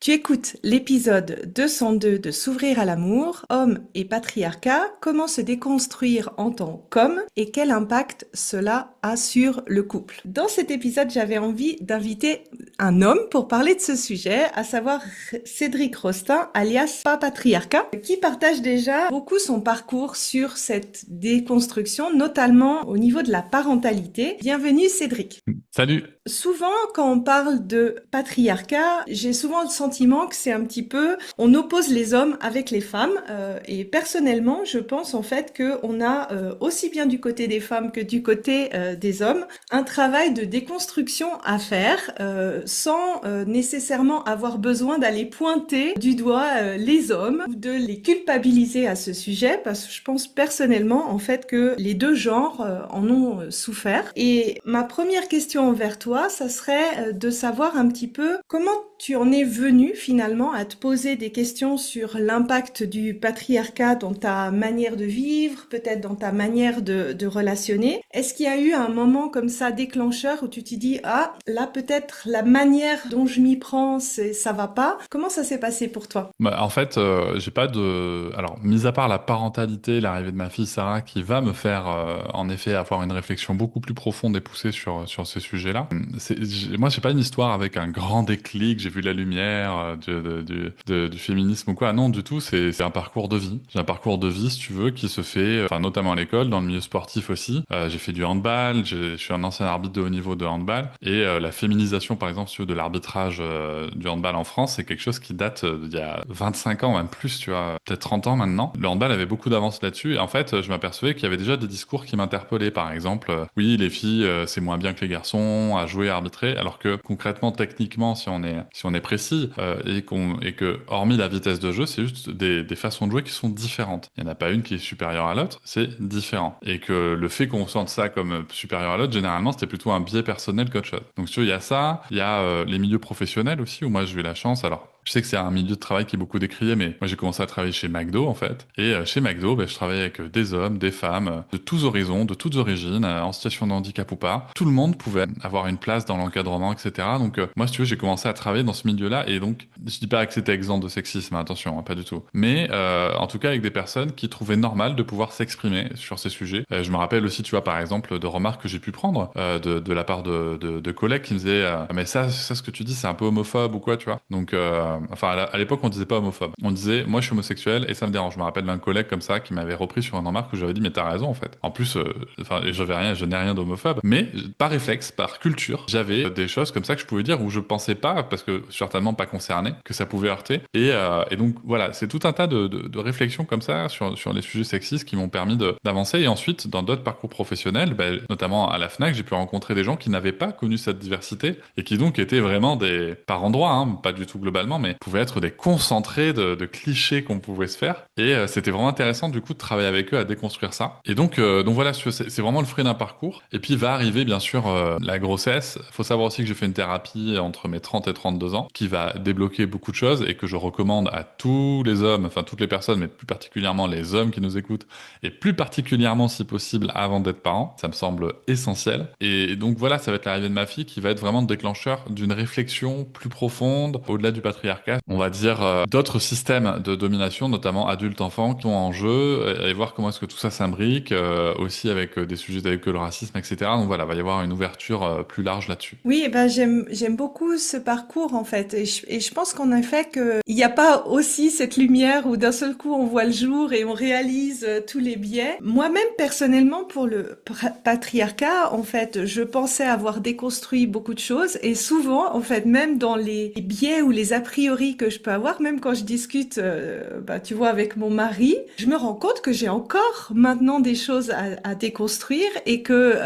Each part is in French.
Tu écoutes l'épisode 202 de S'ouvrir à l'amour, hommes et patriarcat, comment se déconstruire en tant qu'homme et quel impact cela a sur le couple. Dans cet épisode, j'avais envie d'inviter un homme pour parler de ce sujet, à savoir Cédric Rostin, alias Pas Patriarcat, qui partage déjà beaucoup son parcours sur cette déconstruction, notamment au niveau de la parentalité. Bienvenue Cédric. Salut. Souvent, quand on parle de patriarcat, j'ai souvent le sentiment que c'est un petit peu, on oppose les hommes avec les femmes. Et personnellement, je pense en fait que on a aussi bien du côté des femmes que du côté des hommes un travail de déconstruction à faire, sans nécessairement avoir besoin d'aller pointer du doigt les hommes ou de les culpabiliser à ce sujet, parce que je pense personnellement en fait que les deux genres en ont souffert. Et ma première question envers toi, ça serait de savoir un petit peu comment tu en es venu finalement à te poser des questions sur l'impact du patriarcat dans ta manière de vivre, peut-être dans ta manière de relationner. Est-ce qu'il y a eu un moment comme ça déclencheur où tu t'es dit ah là peut-être la manière dont je m'y prends ça va pas. Comment ça s'est passé pour toi? En fait, j'ai pas de... Alors, mis à part la parentalité, l'arrivée de ma fille Sarah, qui va me faire, en effet, avoir une réflexion beaucoup plus profonde et poussée sur ces sujets-là. Moi, j'ai pas une histoire avec un grand déclic, j'ai vu la lumière du féminisme ou quoi. Non, du tout, c'est un parcours de vie. J'ai un parcours de vie, si tu veux, qui se fait, enfin, notamment à l'école, dans le milieu sportif aussi. J'ai fait du handball, je suis un ancien arbitre de haut niveau de handball. Et la féminisation, par exemple, si tu veux, de l'arbitrage du handball en France, c'est quelque chose qui date d'il y a 25 ans, même plus, tu vois, peut-être 30 ans maintenant. Le handball avait beaucoup d'avance là-dessus. Et en fait, je m'apercevais qu'il y avait déjà des discours qui m'interpellaient. Par exemple, oui, les filles, c'est moins bien que les garçons à jouer, à arbitrer. Alors que concrètement, techniquement, si on est précis, et que, hormis la vitesse de jeu, c'est juste des façons de jouer qui sont différentes. Il n'y en a pas une qui est supérieure à l'autre, c'est différent. Et que le fait qu'on sente ça comme supérieur à l'autre, généralement, c'était plutôt un biais personnel qu'autre chose. Donc, si tu vois, il y a ça, il y a les milieux professionnels aussi, où moi, j'ai eu la chance. Alors, je sais que c'est un milieu de travail qui est beaucoup décrié, mais moi j'ai commencé à travailler chez McDo en fait. Et chez McDo, je travaillais avec des hommes, des femmes, de tous horizons, de toutes origines, en situation de handicap ou pas. Tout le monde pouvait avoir une place dans l'encadrement, etc. Donc moi, si tu veux, j'ai commencé à travailler dans ce milieu-là. Et donc, je dis pas que c'était exempt de sexisme, hein, attention, hein, pas du tout. Mais en tout cas, avec des personnes qui trouvaient normal de pouvoir s'exprimer sur ces sujets. Je me rappelle aussi, tu vois, par exemple, de remarques que j'ai pu prendre de la part de collègues qui me disaient mais ça, ce que tu dis, c'est un peu homophobe ou quoi, tu vois. Donc, enfin, à l'époque, on disait pas homophobe. On disait, moi, je suis homosexuel et ça me dérange. Je me rappelle d'un collègue comme ça qui m'avait repris sur une remarque où j'avais dit, mais t'as raison, en fait. En plus, enfin, je n'ai rien d'homophobe, mais par réflexe, par culture, j'avais des choses comme ça que je pouvais dire où je pensais pas, parce que certainement pas concerné, que ça pouvait heurter. Et donc, voilà, c'est tout un tas de réflexions comme ça sur les sujets sexistes qui m'ont permis d'avancer. Et ensuite, dans d'autres parcours professionnels, notamment à la Fnac, j'ai pu rencontrer des gens qui n'avaient pas connu cette diversité et qui donc étaient vraiment des, par endroits, hein, pas du tout globalement, mais pouvaient être des concentrés de clichés qu'on pouvait se faire. Et c'était vraiment intéressant du coup de travailler avec eux à déconstruire ça. Et donc voilà, c'est vraiment le fruit d'un parcours. Et puis va arriver bien sûr la grossesse. Faut savoir aussi que j'ai fait une thérapie entre mes 30 et 32 ans qui va débloquer beaucoup de choses et que je recommande à tous les hommes, enfin toutes les personnes, mais plus particulièrement les hommes qui nous écoutent et plus particulièrement si possible avant d'être parents. Ça me semble essentiel. Et donc voilà, ça va être l'arrivée de ma fille qui va être vraiment le déclencheur d'une réflexion plus profonde au-delà du patriarcat. On va dire d'autres systèmes de domination, notamment adultes-enfants, qui sont en jeu et voir comment est-ce que tout ça s'imbrique, aussi avec des sujets tels que le racisme, etc. Donc voilà, il va y avoir une ouverture plus large là-dessus. Oui, eh ben j'aime beaucoup ce parcours en fait, et je pense qu'en effet que il n'y a pas aussi cette lumière où d'un seul coup on voit le jour et on réalise tous les biais. Moi-même personnellement pour le patriarcat, en fait, je pensais avoir déconstruit beaucoup de choses et souvent en fait même dans les biais ou les a priori que je peux avoir, même quand je discute, tu vois, avec mon mari, je me rends compte que j'ai encore maintenant des choses à déconstruire et que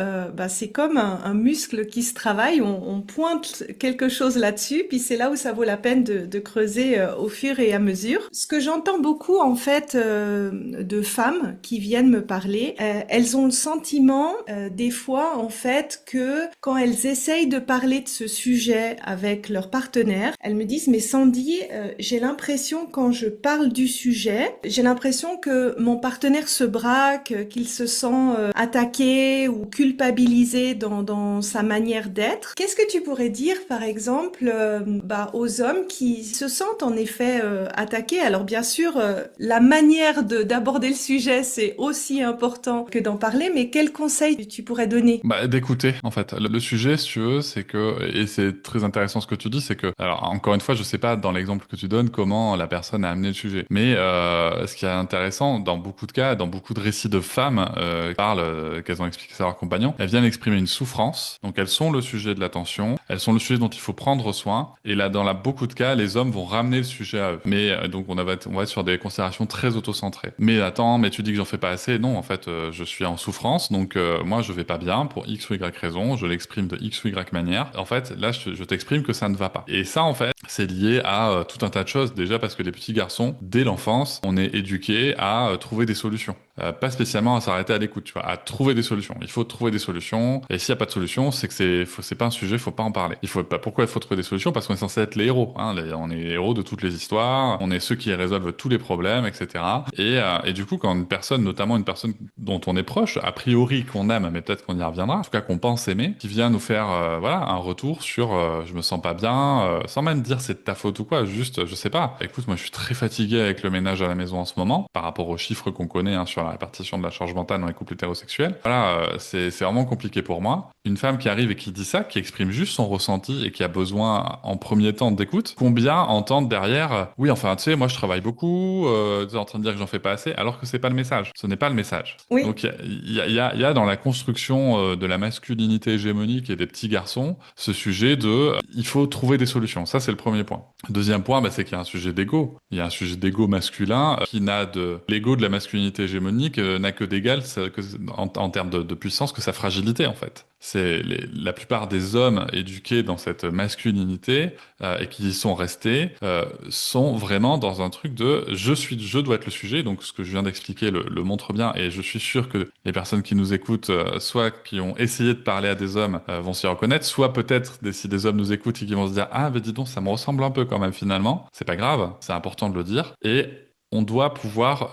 c'est comme un muscle qui se travaille, on pointe quelque chose là-dessus, puis c'est là où ça vaut la peine de creuser au fur et à mesure. Ce que j'entends beaucoup en fait de femmes qui viennent me parler, elles ont le sentiment des fois en fait que quand elles essayent de parler de ce sujet avec leur partenaire, elles me disent mais sans étant dit, j'ai l'impression quand je parle du sujet, j'ai l'impression que mon partenaire se braque, qu'il se sent attaqué ou culpabilisé dans sa manière d'être. Qu'est-ce que tu pourrais dire, par exemple, aux hommes qui se sentent en effet attaqués? Alors bien sûr, la manière d'aborder le sujet, c'est aussi important que d'en parler, mais quels conseils tu pourrais donner? D'écouter, en fait. Le sujet, si tu veux, c'est que, et c'est très intéressant ce que tu dis, c'est que, alors, encore une fois, je sais pas dans l'exemple que tu donnes comment la personne a amené le sujet. Mais, ce qui est intéressant, dans beaucoup de cas, dans beaucoup de récits de femmes, qui parlent, qu'elles ont expliqué ça à leur compagnon, elles viennent exprimer une souffrance. Donc, elles sont le sujet de l'attention. Elles sont le sujet dont il faut prendre soin. Et là, beaucoup de cas, les hommes vont ramener le sujet à eux. Mais, donc, on va être sur des considérations très auto-centrées. Mais attends, mais tu dis que j'en fais pas assez. Non, en fait, je suis en souffrance. Donc, moi, je vais pas bien pour X ou Y raison. Je l'exprime de X ou Y manière. En fait, là, je t'exprime que ça ne va pas. Et ça, en fait, c'est lié à tout un tas de choses. Déjà parce que les petits garçons, dès l'enfance, on est éduqués à trouver des solutions. Pas spécialement à s'arrêter à l'écoute, tu vois, à trouver des solutions. Il faut trouver des solutions. Et s'il n'y a pas de solution, c'est que c'est pas un sujet, faut pas en parler. Il faut pas, pourquoi il faut trouver des solutions? Parce qu'on est censé être les héros, hein. On est les héros de toutes les histoires. On est ceux qui résolvent tous les problèmes, etc. Et du coup, quand une personne, notamment une personne dont on est proche, a priori qu'on aime, mais peut-être qu'on y reviendra, en tout cas qu'on pense aimer, qui vient nous faire, un retour sur, je me sens pas bien, sans même dire c'est de ta faute ou quoi, juste, je sais pas. Écoute, moi, je suis très fatigué avec le ménage à la maison en ce moment, par rapport aux chiffres qu'on connaît, hein, sur la répartition de la charge mentale dans les couples hétérosexuels. Voilà, c'est vraiment compliqué pour moi. Une femme qui arrive et qui dit ça, qui exprime juste son ressenti et qui a besoin en premier temps d'écoute, combien entendent derrière, oui, enfin, tu sais, moi je travaille beaucoup, tu es en train de dire que j'en fais pas assez, alors que c'est pas le message. Ce n'est pas le message. Oui. Donc il y a dans la construction de la masculinité hégémonique et des petits garçons, ce sujet de il faut trouver des solutions. Ça, c'est le premier point. Deuxième point, c'est qu'il y a un sujet d'ego. Il y a un sujet d'ego masculin qui n'a de l'ego de la masculinité hégémonique n'a que d'égal en termes de puissance que sa fragilité en fait. La plupart des hommes éduqués dans cette masculinité et qui y sont restés sont vraiment dans un truc de je dois être le sujet. Donc ce que je viens d'expliquer le montre bien et je suis sûr que les personnes qui nous écoutent, soit qui ont essayé de parler à des hommes vont s'y reconnaître, soit peut-être si des hommes nous écoutent et qui vont se dire ah mais dis donc ça me ressemble un peu quand même finalement. C'est pas grave, c'est important de le dire et on doit pouvoir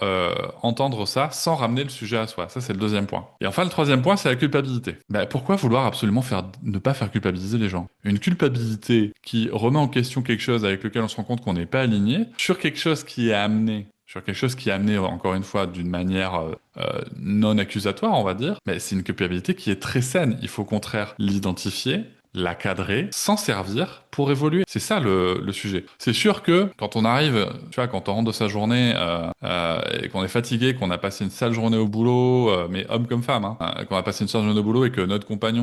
entendre ça sans ramener le sujet à soi. Ça, c'est le deuxième point. Et enfin, le troisième point, c'est la culpabilité. Pourquoi vouloir absolument ne pas faire culpabiliser les gens? Une culpabilité qui remet en question quelque chose avec lequel on se rend compte qu'on n'est pas aligné, sur quelque chose qui est amené, encore une fois, d'une manière non accusatoire, on va dire, mais c'est une culpabilité qui est très saine. Il faut au contraire l'identifier, la cadrer, s'en servir pour évoluer. C'est ça le sujet. C'est sûr que quand on arrive, tu vois, quand on rentre de sa journée et qu'on est fatigué, qu'on a passé une sale journée au boulot, mais homme comme femme, hein, qu'on a passé une sale journée au boulot et que notre compagne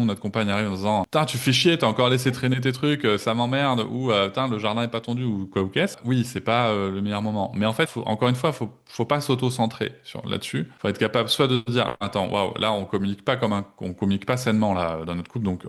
arrive en disant « Putain, tu fais chier, t'as encore laissé traîner tes trucs, ça m'emmerde » ou « Putain, le jardin est pas tondu » ou quoi ou qu'est-ce. Oui, c'est pas le meilleur moment. Mais en fait, encore une fois, faut pas s'auto-centrer là-dessus. Faut être capable soit de dire « Attends, waouh, là, on communique pas sainement là dans notre couple, donc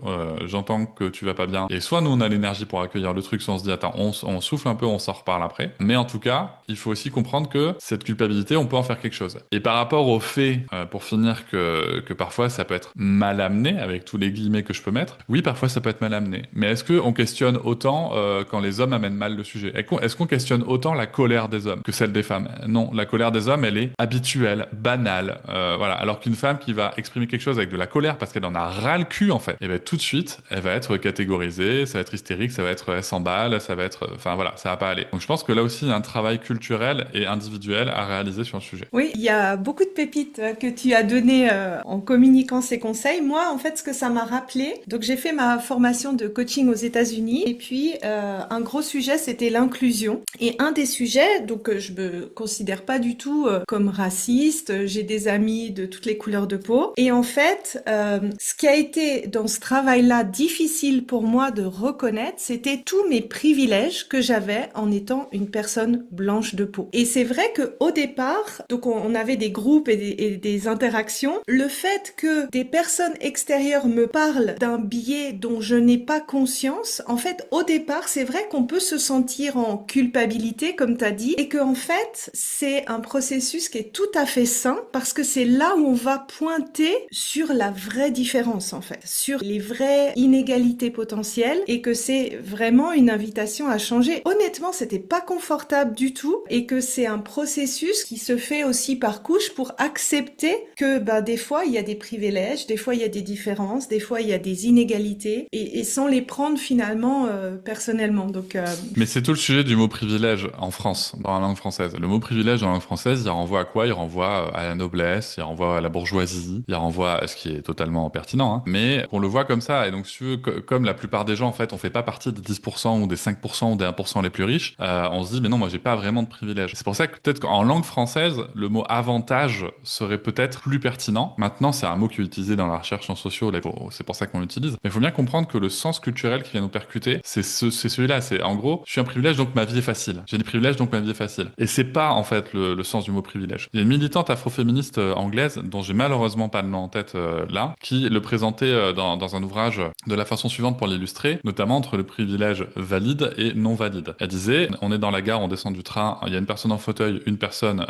j'entends que tu vas pas bien. » Et soit nous, on a l'énergie pour accueillir le truc, soit on se dit attends, on souffle un peu, on s'en reparle après. Mais en tout cas, il faut aussi comprendre que cette culpabilité, on peut en faire quelque chose. Et par rapport au fait, pour finir, que parfois ça peut être mal amené, avec tous les guillemets que je peux mettre, oui, parfois ça peut être mal amené. Mais est-ce qu'on questionne autant quand les hommes amènent mal le sujet? Est-ce qu'on questionne autant la colère des hommes que celle des femmes? Non, la colère des hommes, elle est habituelle, banale. Voilà. Alors qu'une femme qui va exprimer quelque chose avec de la colère parce qu'elle en a ras le cul, en fait, et bien tout de suite, elle va être catégorisée, ça va être hystérique, ça va être elle s'emballe, ça va être, enfin voilà, ça va pas aller. Donc je pense que là aussi il y a un travail culturel et individuel à réaliser sur le sujet. Oui, il y a beaucoup de pépites que tu as données en communiquant ces conseils. Moi, en fait, ce que ça m'a rappelé, donc j'ai fait ma formation de coaching aux États-Unis et puis un gros sujet, c'était l'inclusion. Et un des sujets, donc je me considère pas du tout comme raciste, j'ai des amis de toutes les couleurs de peau. Et en fait, ce qui a été dans ce travail-là difficile pour moi de reconnaître, c'était tous mes privilèges que j'avais en étant une personne blanche de peau. Et c'est vrai que au départ, donc on avait des groupes et des interactions, le fait que des personnes extérieures me parlent d'un biais dont je n'ai pas conscience, en fait, au départ, c'est vrai qu'on peut se sentir en culpabilité, comme tu as dit, et que en fait, c'est un processus qui est tout à fait sain, parce que c'est là où on va pointer sur la vraie différence, en fait, sur les vraies inégalités potentielles, et que c'est vraiment une invitation à changer. Honnêtement, c'était pas confortable du tout et que c'est un processus qui se fait aussi par couche pour accepter que des fois il y a des privilèges, des fois il y a des différences, des fois il y a des inégalités et sans les prendre finalement personnellement. Donc Mais c'est tout le sujet du mot privilège en France, dans la langue française. Le mot privilège dans la langue française, il renvoie à quoi? Il renvoie à la noblesse, il renvoie à la bourgeoisie, il renvoie à ce qui est totalement pertinent, hein. Mais on le voit comme ça. Et donc, si tu veux, comme la plupart des gens, en fait, on fait pas partie des 10% ou des 5% ou des 1% les plus riches, on se dit, mais non, moi, j'ai pas vraiment de privilège. C'est pour ça que peut-être qu'en langue française, le mot avantage serait peut-être plus pertinent. Maintenant, c'est un mot qui est utilisé dans la recherche en sociaux, c'est pour ça qu'on l'utilise. Mais il faut bien comprendre que le sens culturel qui vient nous percuter, c'est celui-là. C'est en gros, je suis un privilège, donc ma vie est facile. J'ai des privilèges, donc ma vie est facile. Et c'est pas, en fait, le sens du mot privilège. Il y a une militante afroféministe anglaise, dont j'ai malheureusement pas le nom en tête là, qui le présentait dans un ouvrage de la façon suivante pour l'illustrer, notamment entre le privilège valide et non valide. Elle disait, on est dans la gare, on descend du train, il y a une personne en fauteuil, une personne,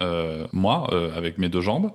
moi, avec mes deux jambes.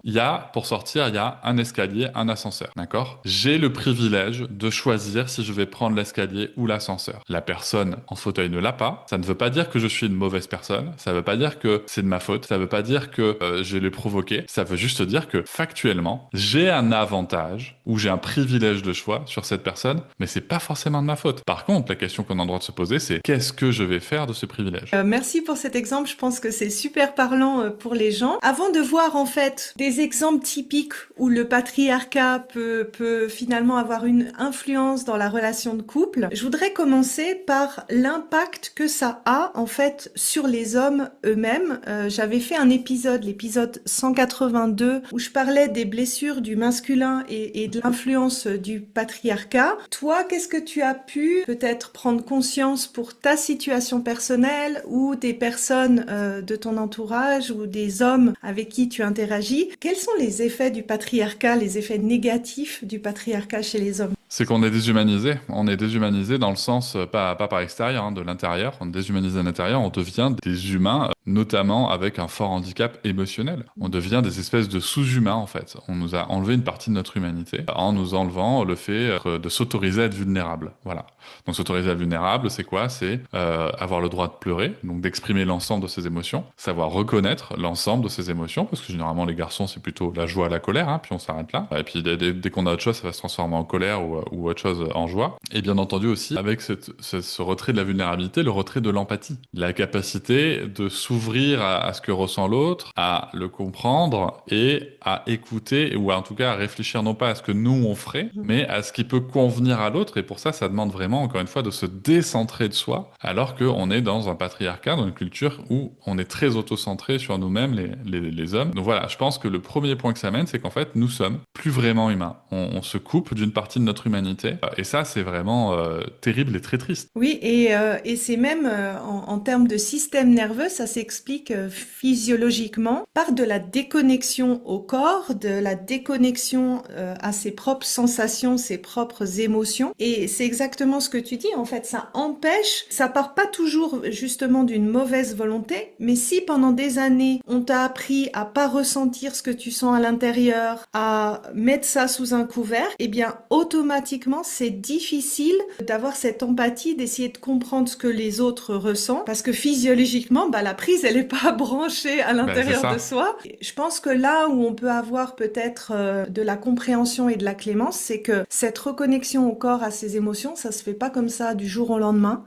Pour sortir, il y a un escalier, un ascenseur. D'accord? J'ai le privilège de choisir si je vais prendre l'escalier ou l'ascenseur. La personne en fauteuil ne l'a pas. Ça ne veut pas dire que je suis une mauvaise personne. Ça ne veut pas dire que c'est de ma faute. Ça ne veut pas dire que je l'ai provoqué. Ça veut juste dire que factuellement, j'ai un avantage ou j'ai un privilège de choix sur cette personne, mais c'est pas forcément de ma faute. Par contre, la question qu'on a le droit de se poser, c'est qu'est-ce que je vais faire de ce privilège? Merci pour cet exemple, je pense que c'est super parlant pour les gens. Avant de voir en fait des exemples typiques où le patriarcat peut finalement avoir une influence dans la relation de couple, je voudrais commencer par l'impact que ça a en fait sur les hommes eux-mêmes. J'avais fait un épisode, l'épisode 182, où je parlais des blessures du masculin et de l'influence du patriarcat. Toi, qu'est-ce que tu as pu peut-être prendre conscience pour ta situation personnelle ou des personnes de ton entourage ou des hommes avec qui tu interagis? Quels sont les effets du patriarcat, les effets négatifs du patriarcat chez les hommes? C'est qu'on est déshumanisé. On est déshumanisé dans le sens, pas par extérieur, hein, de l'intérieur. On est déshumanisé à l'intérieur. On devient des humains, notamment avec un fort handicap émotionnel. On devient des espèces de sous-humains, en fait. On nous a enlevé une partie de notre humanité en nous enlevant le fait de s'autoriser à être vulnérable. Voilà. Donc s'autoriser à être vulnérable, c'est quoi? C'est avoir le droit de pleurer, donc d'exprimer l'ensemble de ses émotions, savoir reconnaître l'ensemble de ses émotions, parce que généralement les garçons, c'est plutôt la joie, la colère, hein, puis on s'arrête là. Et puis dès qu'on a autre chose, ça va se transformer en colère ou autre chose en joie. Et bien entendu aussi, avec ce retrait de la vulnérabilité, le retrait de l'empathie. La capacité de s'ouvrir à ce que ressent l'autre, à le comprendre et à écouter, ou en tout cas à réfléchir non pas à ce que nous on ferait, mais à ce qui peut convenir à l'autre. Et pour ça demande vraiment, encore une fois, de se décentrer de soi, alors qu'on est dans un patriarcat, dans une culture où on est très auto-centré sur nous-mêmes, les hommes. Donc voilà, je pense que le premier point que ça mène, c'est qu'en fait, nous sommes plus vraiment humains. On se coupe d'une partie de notre humanité. Et ça, c'est vraiment terrible et très triste. Oui, et c'est même en termes de système nerveux, ça s'explique physiologiquement par de la déconnexion au corps, de la déconnexion à ses propres sensations, ses propres émotions. Et c'est exactement ce que tu dis, en fait, ça empêche, ça part pas toujours justement d'une mauvaise volonté, mais si pendant des années, on t'a appris à pas ressentir ce que tu sens à l'intérieur, à mettre ça sous un couvert, eh bien, automatiquement, c'est difficile d'avoir cette empathie, d'essayer de comprendre ce que les autres ressentent, parce que physiologiquement, la prise, elle est pas branchée à l'intérieur de soi. Je pense que là où on peut avoir peut-être de la compréhension et de la clémence, c'est que cette reconnexion au corps, à ses émotions, ça se fait pas comme ça du jour au lendemain.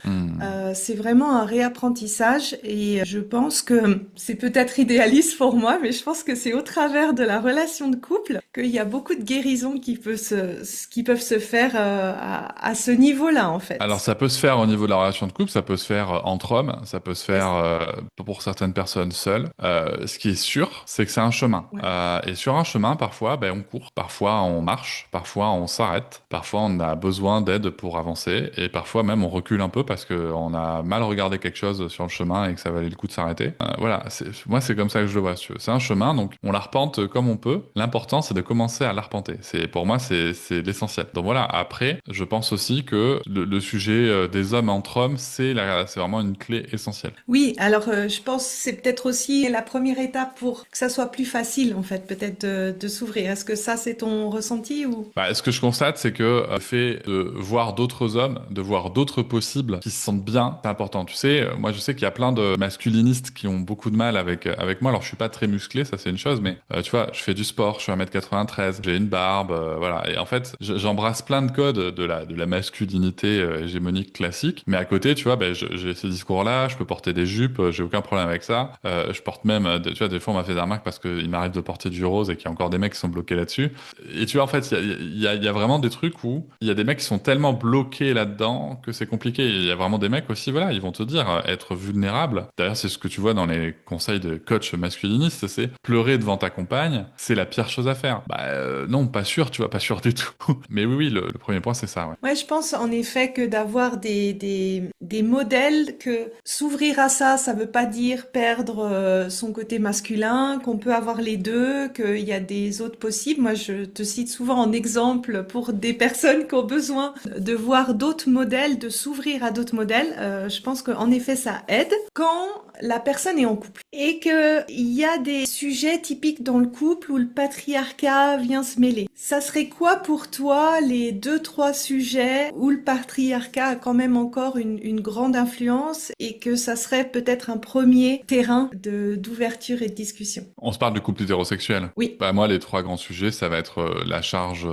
C'est vraiment un réapprentissage et je pense que c'est peut-être idéaliste pour moi, mais je pense que c'est au travers de la relation de couple qu'il y a beaucoup de guérisons qui peuvent se faire à ce niveau-là, en fait. Alors ça peut se faire au niveau de la relation de couple, ça peut se faire entre hommes, ça peut se faire pour certaines personnes seules. Ce qui est sûr, c'est que c'est un chemin. Ouais. Et sur un chemin, parfois, on court, parfois on marche, parfois on s'arrête, parfois on a besoin d'aide pour avancer, et parfois même on recule un peu parce qu'on a mal regardé quelque chose sur le chemin et que ça valait le coup de s'arrêter. Voilà, moi c'est comme ça que je le vois. C'est un chemin, donc on l'arpente comme on peut. L'important c'est de commencer à l'arpenter. Pour moi c'est l'essentiel. Donc voilà, après, je pense aussi que le sujet des hommes entre hommes, c'est vraiment une clé essentielle. Oui, alors je pense que c'est peut-être aussi la première étape pour que ça soit plus facile, en fait, peut-être de s'ouvrir. Est-ce que ça, c'est ton ressenti ou? Bah, ce que je constate, c'est que le fait de voir d'autres hommes, de voir d'autres possibles qui se sentent bien, c'est important. Tu sais, moi je sais qu'il y a plein de masculinistes qui ont beaucoup de mal avec moi. Alors je suis pas très musclé, ça c'est une chose, mais tu vois, je fais du sport, je suis 1m93, j'ai une barbe, voilà. Et en fait, j'embrasse plein de codes de la masculinité hégémonique classique. Mais à côté, tu vois, ben, j'ai ces discours-là, je peux porter des jupes, j'ai aucun problème avec ça. Je porte même, tu vois, des fois on m'a fait des remarques parce qu'il m'arrive de porter du rose et qu'il y a encore des mecs qui sont bloqués là-dessus. Et tu vois, en fait, il y a vraiment des trucs où il y a des mecs qui sont tellement bloqués là-dedans que c'est compliqué. Il y a vraiment des mecs aussi, voilà, ils vont te dire être vulnérable. D'ailleurs, c'est ce que tu vois dans les conseils de coach masculiniste, c'est pleurer devant ta compagne, c'est la pire chose à faire. Bah non, pas sûr, tu vois, pas sûr du tout. Mais oui, oui, le premier point, c'est ça, ouais. Ouais, je pense en effet que d'avoir des modèles, que s'ouvrir à ça, ça veut pas dire perdre son côté masculin, qu'on peut avoir les deux, qu'il y a des autres possibles. Moi, je te cite souvent en exemple pour des personnes qui ont besoin de voir d'autres modèles, de s'ouvrir à d'autres modèles. Je pense qu'en effet, ça aide quand la personne est en couple et que il y a des sujets typiques dans le couple où le patriarcat vient se mêler. Ça serait quoi pour toi les deux, trois sujets où le patriarcat a quand même encore une grande influence et que ça serait peut-être un premier terrain d'ouverture et de discussion? On se parle du couple hétérosexuel. Oui. Bah, moi, les trois grands sujets, ça va être la charge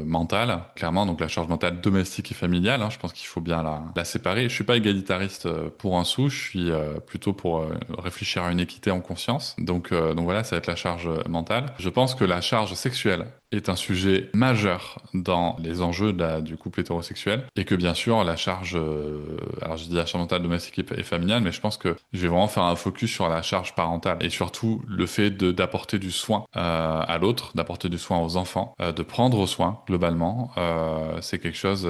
mentale, clairement, donc la charge mentale domestique et familiale. Hein, je pense qu'il faut bien la séparer. Je suis pas égalitariste pour un sou, je suis plutôt pour réfléchir à une équité en conscience. Donc voilà, ça va être la charge mentale. Je pense que la charge sexuelle est un sujet majeur dans les enjeux du couple hétérosexuel et que bien sûr la charge, alors je dis la charge mentale domestique et familiale, mais je pense que je vais vraiment faire un focus sur la charge parentale et surtout le fait d'apporter du soin à l'autre, d'apporter du soin aux enfants, de prendre soin globalement, c'est quelque chose,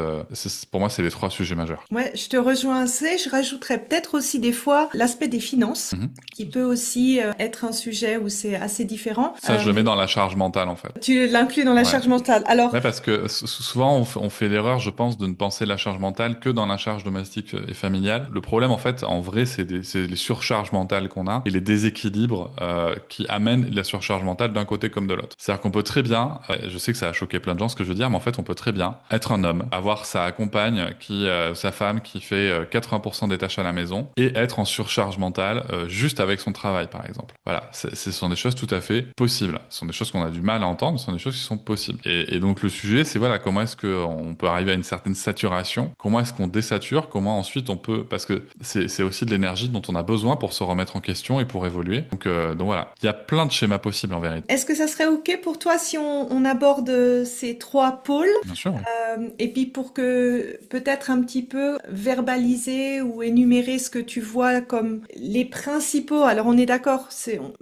pour moi c'est les trois sujets majeurs. Ouais, je te rejoins assez. Je rajouterais peut-être aussi des fois l'aspect des finances, Mhm. qui peut aussi être un sujet où c'est assez différent. Ça, je le mets dans la charge mentale en fait. Tu l'inclus dans la Ouais. charge mentale. Alors, Ouais, parce que souvent on fait l'erreur, je pense, de ne penser la charge mentale que dans la charge domestique et familiale. Le problème, en fait, en vrai, c'est les surcharges mentales qu'on a et les déséquilibres qui amènent la surcharge mentale d'un côté comme de l'autre. C'est-à-dire qu'on peut très bien, je sais que ça a choqué plein de gens ce que je veux dire, mais en fait, on peut très bien être un homme, avoir sa compagne sa femme qui fait 80% des tâches à la maison et être en surcharge mentale juste avec son travail, par exemple. Voilà, ce sont des choses tout à fait possibles. Ce sont des choses qu'on a du mal à entendre, ce sont des choses qui sont possibles. Et donc le sujet, c'est voilà, comment est-ce qu'on peut arriver à une certaine saturation, comment est-ce qu'on désature, comment ensuite on peut, parce que c'est aussi de l'énergie dont on a besoin pour se remettre en question et pour évoluer. Donc voilà, il y a plein de schémas possibles en vérité. est-ce que ça serait OK pour toi si on aborde ces trois pôles? Bien sûr, oui. Et puis pour que peut-être un petit peu verbaliser ou énumérer ce que tu vois comme les principaux, alors on est d'accord,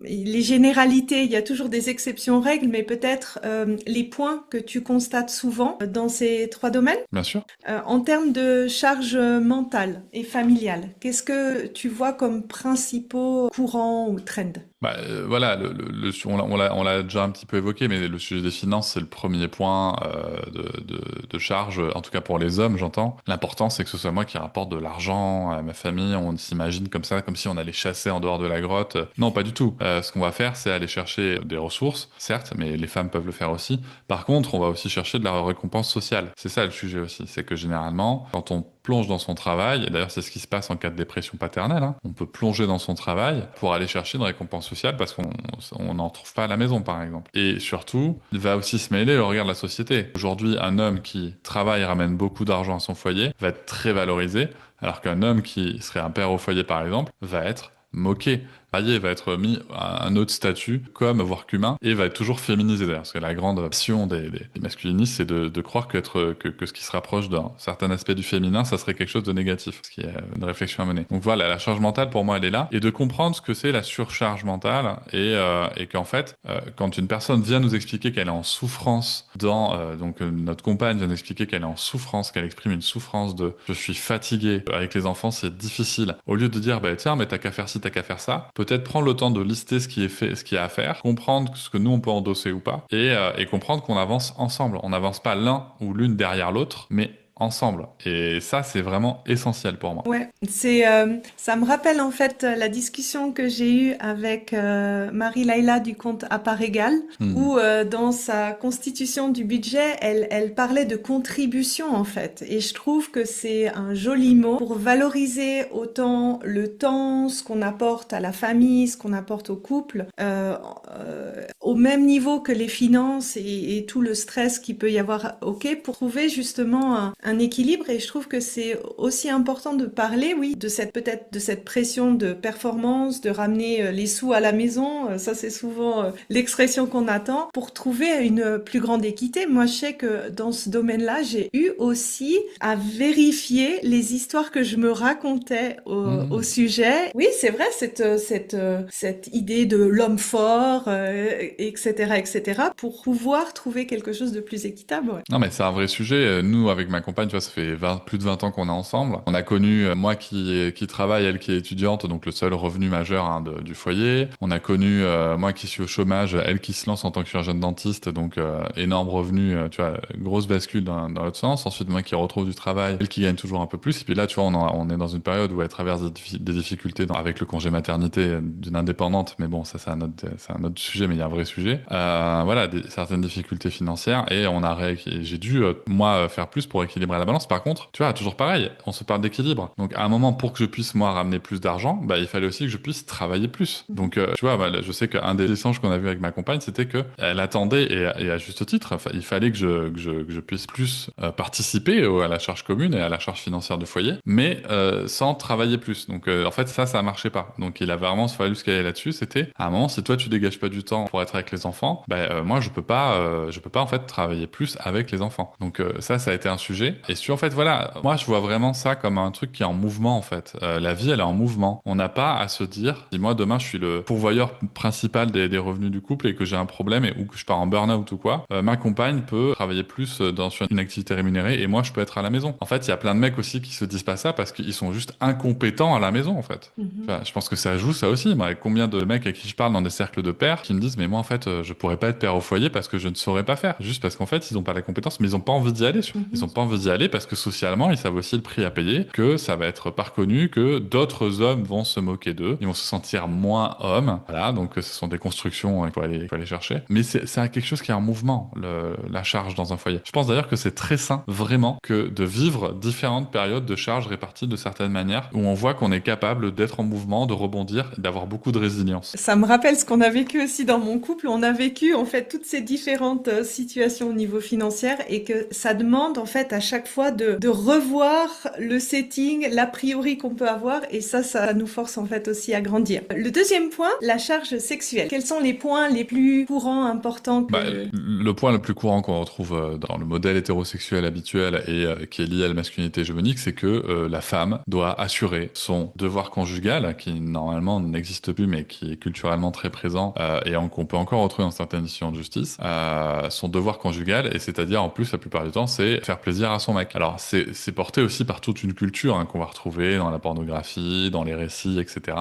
les généralités, il y a toujours des exceptions aux règles, mais peut-être les points que tu constates souvent dans ces trois domaines. Bien sûr. En termes de charge mentale et familiale, qu'est-ce que tu vois comme principaux courants ou trends? Bah, voilà, on l'a déjà un petit peu évoqué, mais le sujet des finances, c'est le premier point de charge, en tout cas pour les hommes, j'entends. L'important, c'est que ce soit moi qui rapporte de l'argent à ma famille. On s'imagine comme ça, comme si on allait chasser en dehors de la grotte. Non, pas du tout. Ce qu'on va faire, c'est aller chercher des ressources, certes, mais les femmes peuvent le faire aussi. Par contre, on va aussi chercher de la récompense sociale. C'est ça le sujet aussi. C'est que généralement, quand on plonge dans son travail, et d'ailleurs c'est ce qui se passe en cas de dépression paternelle, hein, on peut plonger dans son travail pour aller chercher une récompense sociale parce qu'on n'en trouve pas à la maison par exemple. Et surtout, il va aussi se mêler le regard de la société. Aujourd'hui, un homme qui travaille et ramène beaucoup d'argent à son foyer va être très valorisé, alors qu'un homme qui serait un père au foyer par exemple va être moqué. Marié va être mis à un autre statut, comme voire qu'humain, et va être toujours féminisé d'ailleurs. Parce que la grande option des masculinistes, c'est de croire que ce qui se rapproche d'un certain aspect du féminin, ça serait quelque chose de négatif. Ce qui est une réflexion à mener. Donc voilà, la charge mentale, pour moi, elle est là. Et de comprendre ce que c'est la surcharge mentale, et qu'en fait, quand une personne vient nous expliquer qu'elle est en souffrance notre compagne vient nous expliquer qu'elle est en souffrance, qu'elle exprime une souffrance de « je suis fatigué, avec les enfants, c'est difficile », au lieu de dire « tiens, mais t'as qu'à faire ci, t'as qu'à faire ça », peut-être prendre le temps de lister ce qui est fait, ce qu'il y a à faire, comprendre ce que nous on peut endosser ou pas, et comprendre qu'on avance ensemble. On n'avance pas l'un ou l'une derrière l'autre, mais ensemble. Et ça, c'est vraiment essentiel pour moi. Ouais, ça me rappelle en fait la discussion que j'ai eue avec Marie-Laïla du compte à part égale, Hmm. où dans sa constitution du budget, elle parlait de contribution en fait. Et je trouve que c'est un joli mot pour valoriser autant le temps, ce qu'on apporte à la famille, ce qu'on apporte au couple, au même niveau que les finances et tout le stress qu'il peut y avoir, ok, pour trouver justement un équilibre. Et je trouve que c'est aussi important de parler, oui, de cette peut-être de cette pression de performance, de ramener les sous à la maison. Ça, c'est souvent l'expression qu'on attend pour trouver une plus grande équité. Moi, je sais que dans ce domaine-là, j'ai eu aussi à vérifier les histoires que je me racontais au Hmm. sujet. Oui, c'est vrai, cette idée de l'homme fort, etc., etc., pour pouvoir trouver quelque chose de plus équitable. Ouais. Non, mais c'est un vrai sujet. Nous, avec ma compagne, tu vois, ça fait plus de 20 ans qu'on est ensemble. On a connu, moi qui travaille, elle qui est étudiante, donc le seul revenu majeur hein, du foyer. On a connu, moi qui suis au chômage, elle qui se lance en tant que chirurgienne dentiste, donc énorme revenu, tu vois, grosse bascule dans l'autre sens. Ensuite, moi qui retrouve du travail, elle qui gagne toujours un peu plus. Et puis là, tu vois, on est dans une période où elle traverse des difficultés avec le congé maternité d'une indépendante. Mais bon, ça, c'est un autre sujet, mais il y a un vrai sujet. Voilà, certaines difficultés financières et et j'ai dû, moi, faire plus pour équilibrer la balance. Par contre, tu vois, toujours pareil, on se parle d'équilibre. Donc, à un moment, pour que je puisse, moi, ramener plus d'argent, bah, il fallait aussi que je puisse travailler plus. Mhm. Donc, tu vois, bah, je sais qu'un des échanges qu'on a vu avec ma compagne, c'était que elle attendait, et à juste titre, enfin, il fallait que je puisse plus participer à la charge commune et à la charge financière du foyer, mais sans travailler plus. Donc, en fait, ça marchait pas. Donc, il a vraiment fallu se caler là-dessus. C'était, à un moment, si toi, tu dégages pas du temps pour être avec les enfants, bah, moi, je peux pas, en fait, travailler plus avec les enfants. Donc ça a été un sujet. Et en fait, voilà, moi je vois vraiment ça comme un truc qui est en mouvement en fait. La vie, elle est en mouvement. On n'a pas à se dire, si moi demain je suis le pourvoyeur principal des revenus du couple et que j'ai un problème ou que je pars en burn-out ou quoi, ma compagne peut travailler plus sur une activité rémunérée et moi je peux être à la maison. En fait, il y a plein de mecs aussi qui se disent pas ça parce qu'ils sont juste incompétents à la maison en fait. Mhm. Enfin, je pense que ça joue ça aussi. Moi, combien de mecs avec qui je parle dans des cercles de pères qui me disent mais moi en fait je pourrais pas être père au foyer parce que je ne saurais pas faire. Juste parce qu'en fait ils ont pas la compétence, mais ils ont pas envie d'y aller. Ils Mhm. ont pas envie d'y aller parce que socialement ils savent aussi le prix à payer, que ça va être pas reconnu, que d'autres hommes vont se moquer d'eux, ils vont se sentir moins hommes. Voilà, donc ce sont des constructions il faut aller chercher. Mais c'est quelque chose qui est en mouvement, la charge dans un foyer. Je pense d'ailleurs que c'est très sain vraiment que de vivre différentes périodes de charge réparties de certaines manières où on voit qu'on est capable d'être en mouvement, de rebondir, et d'avoir beaucoup de résilience. Ça me rappelle ce qu'on a vécu aussi dans mon couple. On a vécu en fait toutes ces différentes situations au niveau financier et que ça demande en fait à chaque fois de revoir le setting, l'a priori qu'on peut avoir et ça nous force en fait aussi à grandir. Le deuxième point, la charge sexuelle. Quels sont les points les plus courants, importants Bah, que... le point le plus courant qu'on retrouve dans le modèle hétérosexuel habituel et qui est lié à la masculinité hégémonique, c'est que la femme doit assurer son devoir conjugal, qui normalement n'existe plus, mais qui est culturellement très présent qu'on peut encore retrouver dans certaines décisions de justice, son devoir conjugal, et c'est-à-dire en plus la plupart du temps, c'est faire plaisir à son mec. Alors c'est porté aussi par toute une culture qu'on va retrouver dans la pornographie, dans les récits, etc.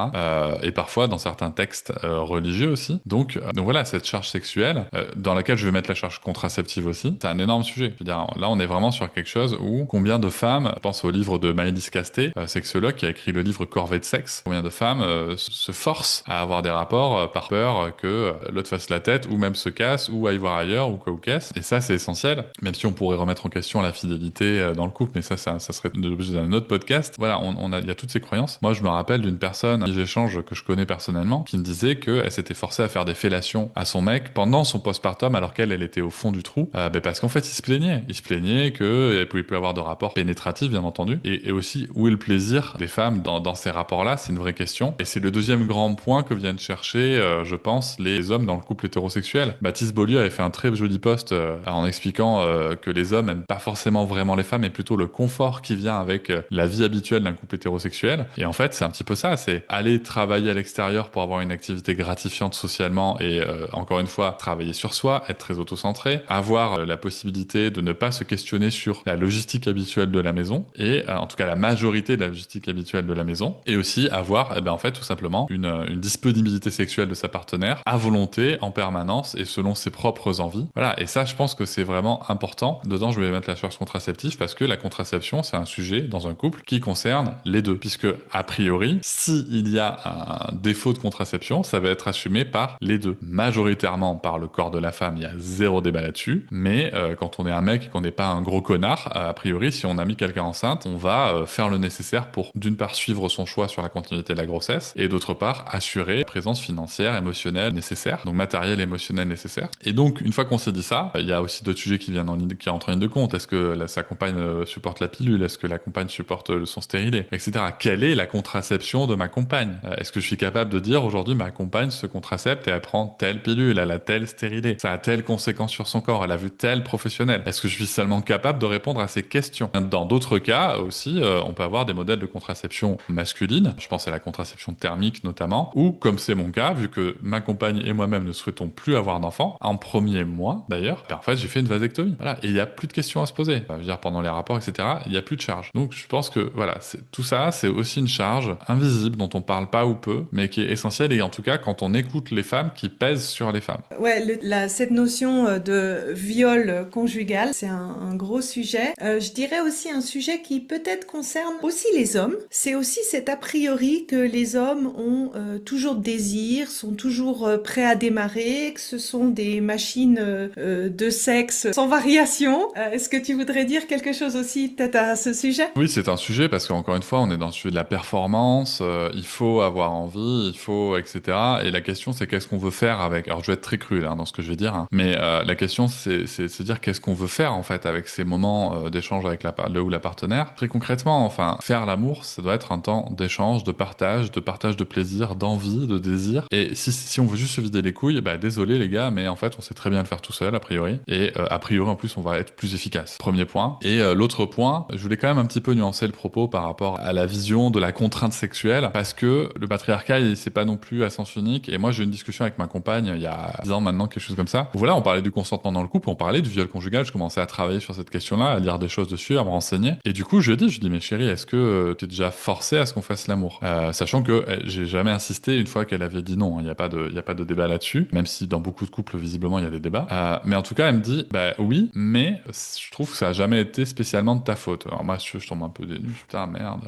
Et parfois dans certains textes religieux aussi. Donc voilà, cette charge sexuelle dans laquelle je vais mettre la charge contraceptive aussi. C'est un énorme sujet. Je veux dire, là, on est vraiment sur quelque chose où combien de femmes, je pense au livre de Maëlys Casté, sexologue, qui a écrit le livre Corvée de sexe, combien de femmes se forcent à avoir des rapports par peur que l'autre fasse la tête ou même se casse ou aille voir ailleurs ou quoi ou qu'est-ce. Et ça, c'est essentiel. Même si on pourrait remettre en question la fidélité dans le couple, mais ça serait l'objet d'un autre podcast. Voilà, il y a toutes ces croyances. Moi, je me rappelle d'une personne, qui j'échange, que je connais personnellement, qui me disait qu'elle s'était forcée à faire des fellations à son mec pendant son postpartum alors qu'elle était au fond du trou, parce qu'en fait il se plaignait que pouvait plus avoir de rapport pénétratif bien entendu, et aussi où est le plaisir des femmes dans ces rapports-là, c'est une vraie question, et c'est le deuxième grand point que viennent chercher je pense les hommes dans le couple hétérosexuel. Baptiste Beaulieu avait fait un très joli post en expliquant que les hommes n'aiment pas forcément vraiment les femmes, mais plutôt le confort qui vient avec la vie habituelle d'un couple hétérosexuel, et en fait c'est un petit peu ça, c'est aller travailler à l'extérieur pour avoir une activité gratifiante socialement et encore une fois travailler sur soi, être très auto-centré, avoir la possibilité de ne pas se questionner sur la logistique habituelle de la maison, et en tout cas la majorité de la logistique habituelle de la maison, et aussi avoir en fait tout simplement une disponibilité sexuelle de sa partenaire à volonté, en permanence, et selon ses propres envies. Voilà, et ça je pense que c'est vraiment important. Dedans je vais mettre la charge contraceptive contraceptif parce que la contraception, c'est un sujet dans un couple qui concerne les deux. Puisque, a priori, s'il y a un défaut de contraception, ça va être assumé par les deux. Majoritairement par le corps de la femme, il y a zéro débat là-dessus. Mais quand on est un mec et qu'on n'est pas un gros connard, a priori, si on a mis quelqu'un enceinte, on va faire le nécessaire pour, d'une part, suivre son choix sur la continuité de la grossesse et d'autre part, assurer la présence financière, émotionnelle nécessaire, donc matériel, émotionnel nécessaire. Et donc, une fois qu'on s'est dit ça, il y a aussi d'autres sujets qui entrent en ligne de compte. Est-ce que sa compagne supporte la pilule? Est-ce que la compagne supporte son stérilet? Etc. Quelle est la contraception de ma compagne? Est-ce que je suis capable de dire aujourd'hui ma compagne se contracepte et elle prend telle pilule, elle a tel stérilet, ça a telle conséquence sur son corps, elle a vu tel professionnel? Est-ce que je suis seulement capable de répondre à ces questions? Dans d'autres cas aussi, on peut avoir des modèles de contraception masculine, je pense à la contraception thermique notamment, ou comme c'est mon cas, vu que ma compagne et moi-même ne souhaitons plus avoir d'enfants, en premier mois d'ailleurs, en fait j'ai fait une vasectomie. Voilà, et il n'y a plus de questions à se poser. Je veux dire, pendant les rapports, etc., il n'y a plus de charge. Donc je pense que voilà, tout ça, c'est aussi une charge invisible dont on parle pas ou peu, mais qui est essentielle, et en tout cas quand on écoute les femmes, qui pèse sur les femmes. Ouais, cette notion de viol conjugal, c'est un gros sujet. Je dirais aussi un sujet qui peut-être concerne aussi les hommes. C'est aussi cet a priori que les hommes ont toujours de désir, sont toujours prêts à démarrer, que ce sont des machines de sexe sans variation. Est-ce que tu voudrais dire quelque chose aussi peut-être à ce sujet? Oui, c'est un sujet parce qu'encore une fois, on est dans le sujet de la performance, il faut avoir envie, il faut, etc. Et la question, c'est qu'est-ce qu'on veut faire avec... Alors, je vais être très cru là, dans ce que je vais dire, hein, mais la question, c'est se dire qu'est-ce qu'on veut faire en fait avec ces moments d'échange avec le ou la partenaire. Très concrètement, enfin, faire l'amour, ça doit être un temps d'échange, de partage de plaisir, d'envie, de désir. Et si on veut juste se vider les couilles, bah désolé les gars, mais en fait, on sait très bien le faire tout seul, a priori. Et a priori, en plus, on va être plus efficace. Premier point. Et l'autre point, je voulais quand même un petit peu nuancer le propos par rapport à la vision de la contrainte sexuelle, parce que le patriarcat, c'est pas non plus à sens unique. Et moi, j'ai eu une discussion avec ma compagne il y a 10 ans maintenant, quelque chose comme ça. Voilà, on parlait du consentement dans le couple, on parlait du viol conjugal. Je commençais à travailler sur cette question-là, à lire des choses dessus, à me renseigner. Et du coup, je lui ai dit, mais chérie, est-ce que t'es déjà forcé à ce qu'on fasse l'amour? Sachant que j'ai jamais insisté une fois qu'elle avait dit non. Il n'y a pas de débat là-dessus, même si dans beaucoup de couples, visiblement, il y a des débats. Mais en tout cas, elle me dit, bah oui, mais je trouve que ça a jamais été spécialement de ta faute. Alors moi, je tombe un peu dénu. Putain, merde.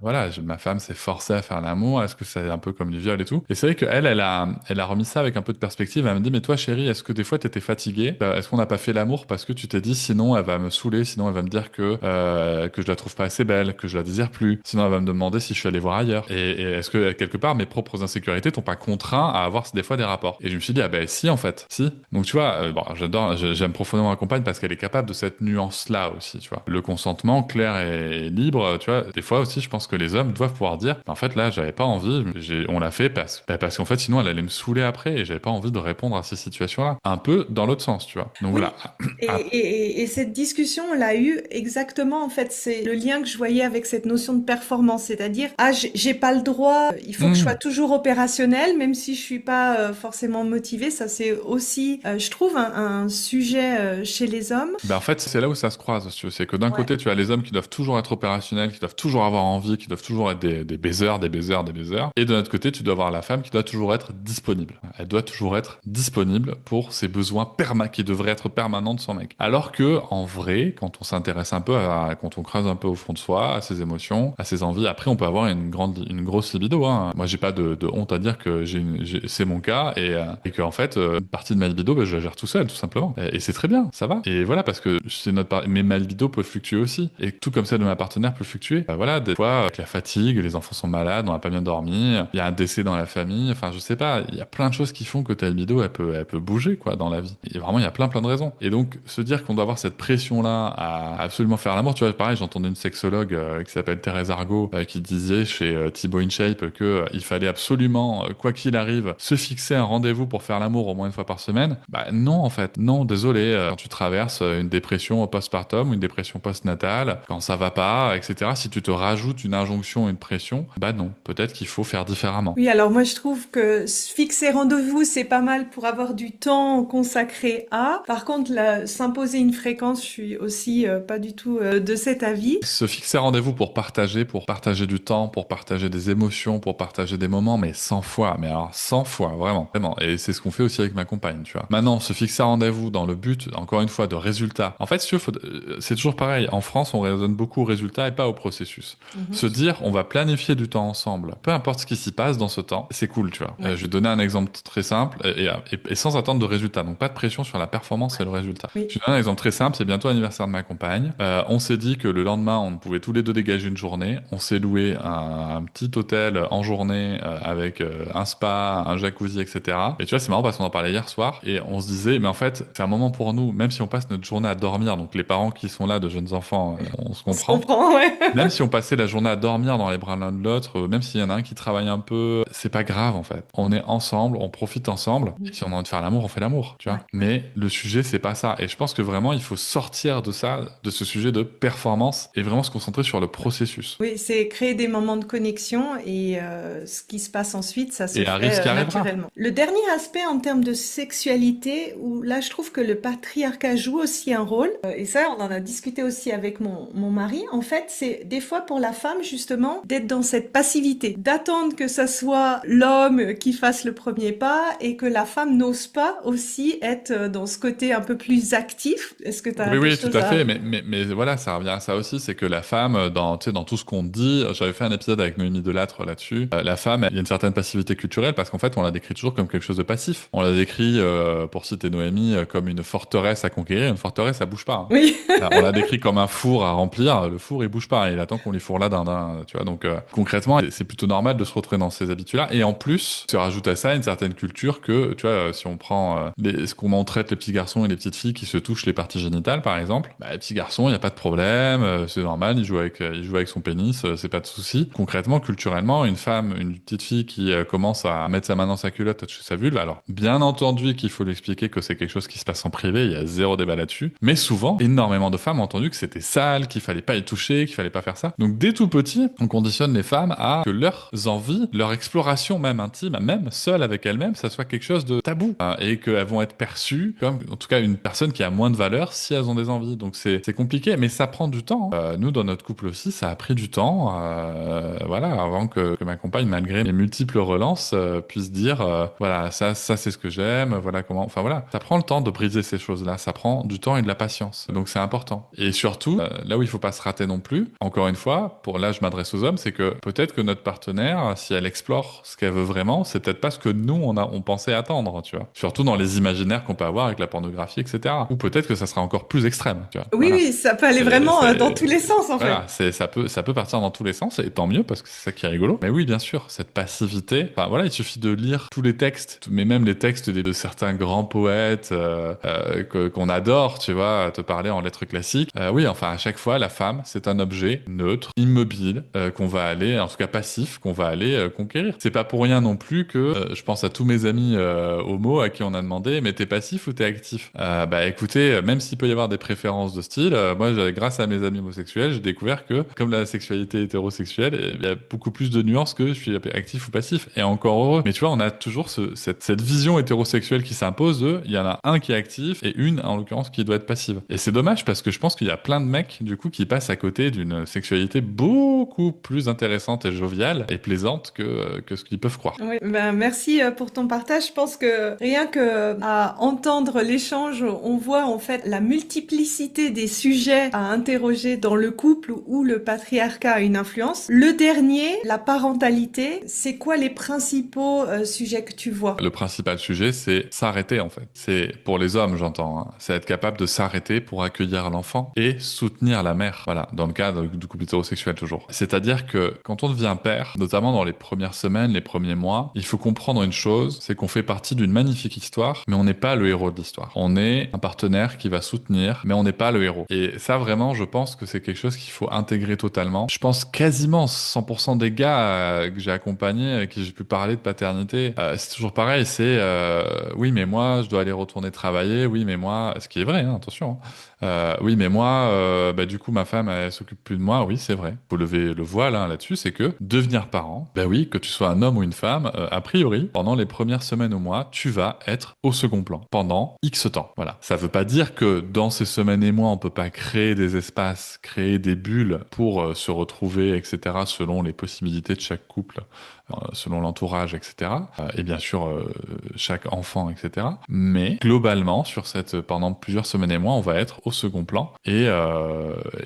Voilà, ma femme s'est forcée à faire l'amour. Est-ce que c'est un peu comme du viol et tout? Et c'est vrai qu'elle, elle a remis ça avec un peu de perspective. Elle me dit, mais toi, chérie, est-ce que des fois t'étais fatiguée? Est-ce qu'on n'a pas fait l'amour parce que tu t'es dit, sinon elle va me saouler, sinon elle va me dire que je la trouve pas assez belle, que je la désire plus, sinon elle va me demander si je suis allé voir ailleurs. Et est-ce que quelque part mes propres insécurités t'ont pas contraint à avoir des fois des rapports? Et je me suis dit, ah ben si, en fait, si. Donc tu vois, bon, j'aime profondément ma compagne parce qu'elle est capable de cette nuance-là aussi, tu vois. Le consentement clair et libre, tu vois. Des fois aussi, je pense que les hommes doivent pouvoir dire, en fait, là, j'avais pas envie, on l'a fait parce qu'en fait, sinon, elle allait me saouler après et j'avais pas envie de répondre à ces situations-là. Un peu dans l'autre sens, tu vois. Donc Oui. voilà. Et cette discussion, on l'a eue exactement, en fait, c'est le lien que je voyais avec cette notion de performance, c'est-à-dire, ah, j'ai pas le droit, il faut que je sois toujours opérationnelle, même si je suis pas forcément motivée. Ça, c'est aussi, je trouve, un sujet chez les hommes. Ben en fait, c'est là où ça se croise, si tu veux. C'est que d'un Ouais. côté, tu as les hommes qui doivent toujours être opérationnels, qui doivent toujours avoir envie, qui doivent toujours être des baiseurs, des baiseurs, des baiseurs. Et de l'autre côté, tu dois avoir la femme qui doit toujours être disponible. Elle doit toujours être disponible pour ses besoins qui devraient être permanents de son mec. Alors que, en vrai, quand on s'intéresse un peu quand on creuse un peu au fond de soi, à ses émotions, à ses envies, après, on peut avoir une grosse libido, hein. Moi, j'ai pas de honte à dire que c'est mon cas et que, en fait, une partie de ma libido, ben, je la gère tout seul, tout simplement. Et c'est très bien, ça va. Et voilà, parce que mais ma libido peut fluctuer aussi. Et tout comme celle de ma partenaire peut fluctuer. Voilà, des fois, avec la fatigue, les enfants sont malades, on n'a pas bien dormi, il y a un décès dans la famille, enfin, je sais pas, il y a plein de choses qui font que ta libido, elle peut bouger, quoi, dans la vie. Et vraiment, il y a plein de raisons. Et donc, se dire qu'on doit avoir cette pression-là à absolument faire l'amour, tu vois, pareil, j'entendais une sexologue qui s'appelle Thérèse Argot, qui disait chez Thibaut InShape que il fallait absolument, quoi qu'il arrive, se fixer un rendez-vous pour faire l'amour au moins une fois par semaine. Bah non, en fait, non, désolé, quand tu traverses une dépression postpartum ou une dépression postnatale, quand ça va pas, etc., si tu te rajoutes une injonction, une pression, bah non, peut-être qu'il faut faire différemment. Oui, alors moi je trouve que se fixer rendez-vous, c'est pas mal pour avoir du temps consacré à. Par contre, s'imposer une fréquence, je suis aussi pas du tout de cet avis. Se fixer rendez-vous pour partager du temps, pour partager des émotions, pour partager des moments, mais 100 fois, mais alors 100 fois, vraiment, vraiment. Et c'est ce qu'on fait aussi avec ma compagne, tu vois. Maintenant, se fixer un rendez-vous dans le but, encore une fois, de résultats. En fait, si tu veux, c'est toujours pareil. En France, on raisonne beaucoup au résultat et pas au processus. Se dire, on va planifier du temps ensemble, peu importe ce qui s'y passe dans ce temps, c'est cool, tu vois. Ouais. Je vais donner un exemple très simple et sans attendre de résultat. Donc, pas de pression sur la performance et le résultat. Oui. Je vais donner un exemple très simple. C'est bientôt l'anniversaire de ma compagne. On s'est dit que le lendemain, on pouvait tous les deux dégager une journée. On s'est loué un petit hôtel en journée avec un spa, un jacuzzi, etc. Et tu vois, c'est marrant parce qu'on en parlait hier soir et on se disait, mais en fait, c'est un moment pour nous, même si on passe notre journée à dormir. Donc, les parents qui sont là de jeunes enfants, on se On se comprend. comprend, ouais. Même si on passait la journée à dormir dans les bras l'un de l'autre, même s'il y en a un qui travaille un peu, c'est pas grave en fait. On est ensemble, on profite ensemble. Et si on a envie de faire l'amour, on fait l'amour, tu vois. Ouais. Mais le sujet, c'est pas ça. Et je pense que vraiment, il faut sortir de ça, de ce sujet de performance et vraiment se concentrer sur le processus. Oui, c'est créer des moments de connexion et ce qui se passe ensuite, ça se Et arrive ce fait qui arrivera. naturellement. Le dernier aspect en termes de sexualité, où là je trouve que le patriarcat joue aussi un rôle, et ça on en a discuté aussi avec mon mari, en fait c'est des fois pour la femme justement d'être dans cette passivité, d'attendre que ça soit l'homme qui fasse le premier pas et que la femme n'ose pas aussi être dans ce côté un peu plus actif. Est-ce que tu as Oui, des oui, tout choses à à... fait. Mais voilà, ça revient à ça aussi. C'est que la femme, tu sais, dans tout ce qu'on dit, j'avais fait un épisode avec Noémie Delattre là-dessus. La femme, il y a une certaine passivité culturelle parce qu'en fait, on la décrit toujours comme quelque chose de passif. On la décrit, pour citer Noémie, comme une forteresse à conquérir. Une forteresse, ça bouge pas, hein. Oui. On la décrit comme un four à remplir. Le four, il bouge pas. Il attend qu'on lui fourre là d'un, tu vois. Donc, concrètement, c'est plutôt normal de se retrouver dans ces habitudes-là. Et en plus, se rajoute à ça une certaine culture que, tu vois, si on prend ce qu'on en traite les petits garçons et les petites filles qui se touchent les parties génitales, par exemple, bah, les petits garçons, il n'y a pas de problème, c'est normal, il joue avec son pénis, c'est pas de souci. Concrètement, culturellement, une femme, une petite fille qui commence à mettre sa main dans sa culotte, toucher sa vulve, alors, bien entendu qu'il faut lui expliquer que c'est quelque chose qui se passe en privé, il y a zéro débat là-dessus. Mais souvent, énormément de femmes ont entendu que c'était sale, qu'il fallait pas y toucher, qu'il fallait pas faire ça. Donc, dès tout petit, on conditionne les femmes à que leurs envies, leur exploration même intime, même seule avec elles-mêmes, ça soit quelque chose de tabou, hein, et qu'elles vont être perçues comme, en tout cas, une personne qui a moins de valeur si elles ont des envies. Donc, c'est compliqué, mais ça prend du temps, hein. Nous, dans notre couple aussi, ça a pris du temps, voilà, avant que ma compagne, malgré mes multiples relances, puisse dire, voilà, ça, c'est ce que j'aime, voilà comment, enfin voilà. Ça prend le temps de briser ces choses-là, ça prend du temps et de la patience. Donc, c'est important. Et surtout, là où il faut pas se rater non plus, encore une fois, là, je m'adresse aux hommes, c'est que peut-être que notre partenaire, si elle explore ce qu'elle veut vraiment, c'est peut-être pas ce que nous, on pensait attendre, tu vois. Surtout dans les imaginaires qu'on peut avoir avec la pornographie, etc. Ou peut-être que ça sera encore plus extrême, tu vois. Oui, Voilà. oui, ça peut aller vraiment dans tous les sens en fait. Voilà, ça peut partir dans tous les sens, et tant mieux, parce que c'est ça qui est rigolo. Mais oui, bien sûr, cette passivité, enfin voilà, il suffit de lire tous les textes, mais même les textes de certains grands poètes qu'on adore, tu vois, te parler en lettres classiques. Oui, enfin, à chaque fois, la femme, c'est un objet neutre, immobile, qu'on va aller, en tout cas passif, qu'on va aller conquérir. C'est pas pour rien non plus que je pense à tous mes amis homo à qui on a demandé, mais t'es passif ou t'es actif? Bah écoutez, même s'il peut y avoir des préférences de style, moi, grâce à mes amis homosexuels, j'ai découvert que, comme la sexualité hétérosexuelle, il y a beaucoup plus de nuances que je suis actif ou passif. Et encore heureux. Mais tu vois, on a toujours cette vision hétérosexuelle qui s'impose il y en a un qui est actif et une, en l'occurrence, qui doit être passive. Et c'est dommage parce que je pense qu'il y a plein de mecs, du coup, qui passent à côté d'une sexualité beaucoup plus intéressante et joviale et plaisante que ce qu'ils peuvent croire. Oui, ben merci pour ton partage. Je pense que rien que à entendre l'échange, on voit en fait la multiplicité des sujets à interroger dans le couple où le patriarcat a une influence. Le dernier, la parentalité, c'est quoi les principaux sujets que tu vois? Le principal sujet, c'est s'arrêter en fait. C'est pour les hommes, j'entends, hein. C'est être capable de s'arrêter pour accueillir l'enfant et soutenir la mère. Voilà, dans le cadre du couple hétérosexuel toujours. C'est-à-dire que quand on devient père, notamment dans les premières semaines, les premiers mois, il faut comprendre une chose, c'est qu'on fait partie d'une magnifique histoire, mais on n'est pas le héros de l'histoire. On est un partenaire qui va soutenir, mais on n'est pas le héros. Et ça, vraiment, je pense que c'est quelque chose qu'il faut intégrer totalement. Je pense quasiment 100% des gars que j'ai accompagnés, avec qui j'ai pu parler de paternité, c'est toujours pareil, c'est oui, mais moi, je dois aller retourner travailler, oui, mais moi, ce qui est vrai, hein, attention, hein. Oui, mais moi, bah, du coup, ma femme, elle s'occupe plus de moi. Oui, c'est vrai. Faut lever le voile hein, là-dessus, c'est que devenir parent, bah oui, que tu sois un homme ou une femme, a priori, pendant les premières semaines ou mois, tu vas être au second plan pendant X temps. Voilà. Ça veut pas dire que dans ces semaines et mois, on peut pas créer des espaces, créer des bulles pour se retrouver, etc., selon les possibilités de chaque couple selon l'entourage, etc. Et bien sûr, chaque enfant, etc. Mais globalement, pendant plusieurs semaines et mois, on va être au second plan. Et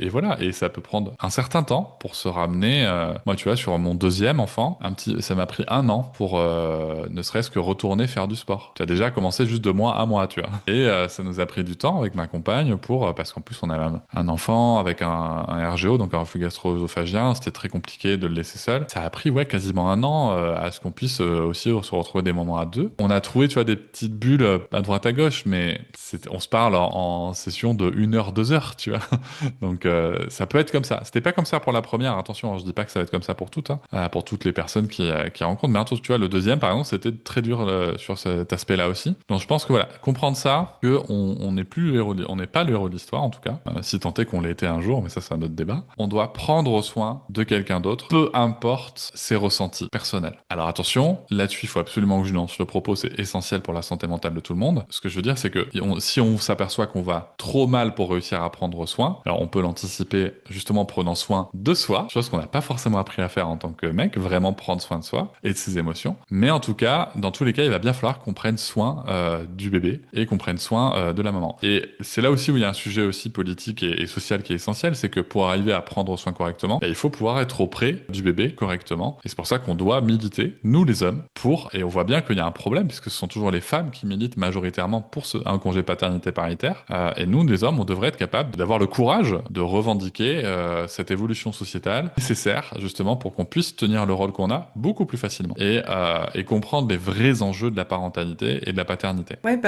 voilà. Et ça peut prendre un certain temps pour se ramener. Moi, tu vois, sur mon deuxième enfant, ça m'a pris 1 an pour ne serait-ce que retourner faire du sport. Tu as déjà commencé juste de mois à mois, tu vois. Et ça nous a pris du temps avec ma compagne parce qu'en plus, on avait un enfant avec un RGO, donc un reflux gastro-œsophagien. C'était très compliqué de le laisser seul. Ça a pris, ouais, quasiment 1 an à ce qu'on puisse aussi se retrouver des moments à deux. On a trouvé, tu vois, des petites bulles à droite à gauche, mais on se parle en session de 1 heure, 2 heures, tu vois. Donc ça peut être comme ça. C'était pas comme ça pour la première, attention, hein, je dis pas que ça va être comme ça pour toutes, hein, pour toutes les personnes qui rencontrent, mais tu vois, le deuxième, par exemple, c'était très dur sur cet aspect-là aussi. Donc je pense que voilà, comprendre ça, que on n'est plus le héros, on n'est pas le héros de l'histoire en tout cas, si tant est qu'on l'ait été un jour, mais ça c'est un autre débat. On doit prendre soin de quelqu'un d'autre, peu importe ses ressentis personnels. Alors attention, là-dessus, il faut absolument que je nuance le propos, c'est essentiel pour la santé mentale de tout le monde. Ce que je veux dire, c'est que si on s'aperçoit qu'on va trop mal pour réussir à prendre soin, alors on peut l'anticiper justement en prenant soin de soi, chose qu'on n'a pas forcément appris à faire en tant que mec, vraiment prendre soin de soi et de ses émotions. Mais en tout cas, dans tous les cas, il va bien falloir qu'on prenne soin du bébé et qu'on prenne soin de la maman. Et c'est là aussi où il y a un sujet aussi politique et social qui est essentiel, c'est que pour arriver à prendre soin correctement, il faut pouvoir être auprès du bébé correctement. Et c'est pour ça qu'on doit militer, nous les hommes, et on voit bien qu'il y a un problème, puisque ce sont toujours les femmes qui militent majoritairement pour un congé paternité paritaire. Et nous, les hommes, on devrait être capables d'avoir le courage de revendiquer cette évolution sociétale nécessaire, justement, pour qu'on puisse tenir le rôle qu'on a beaucoup plus facilement. Et comprendre les vrais enjeux de la parentalité et de la paternité. Ouais,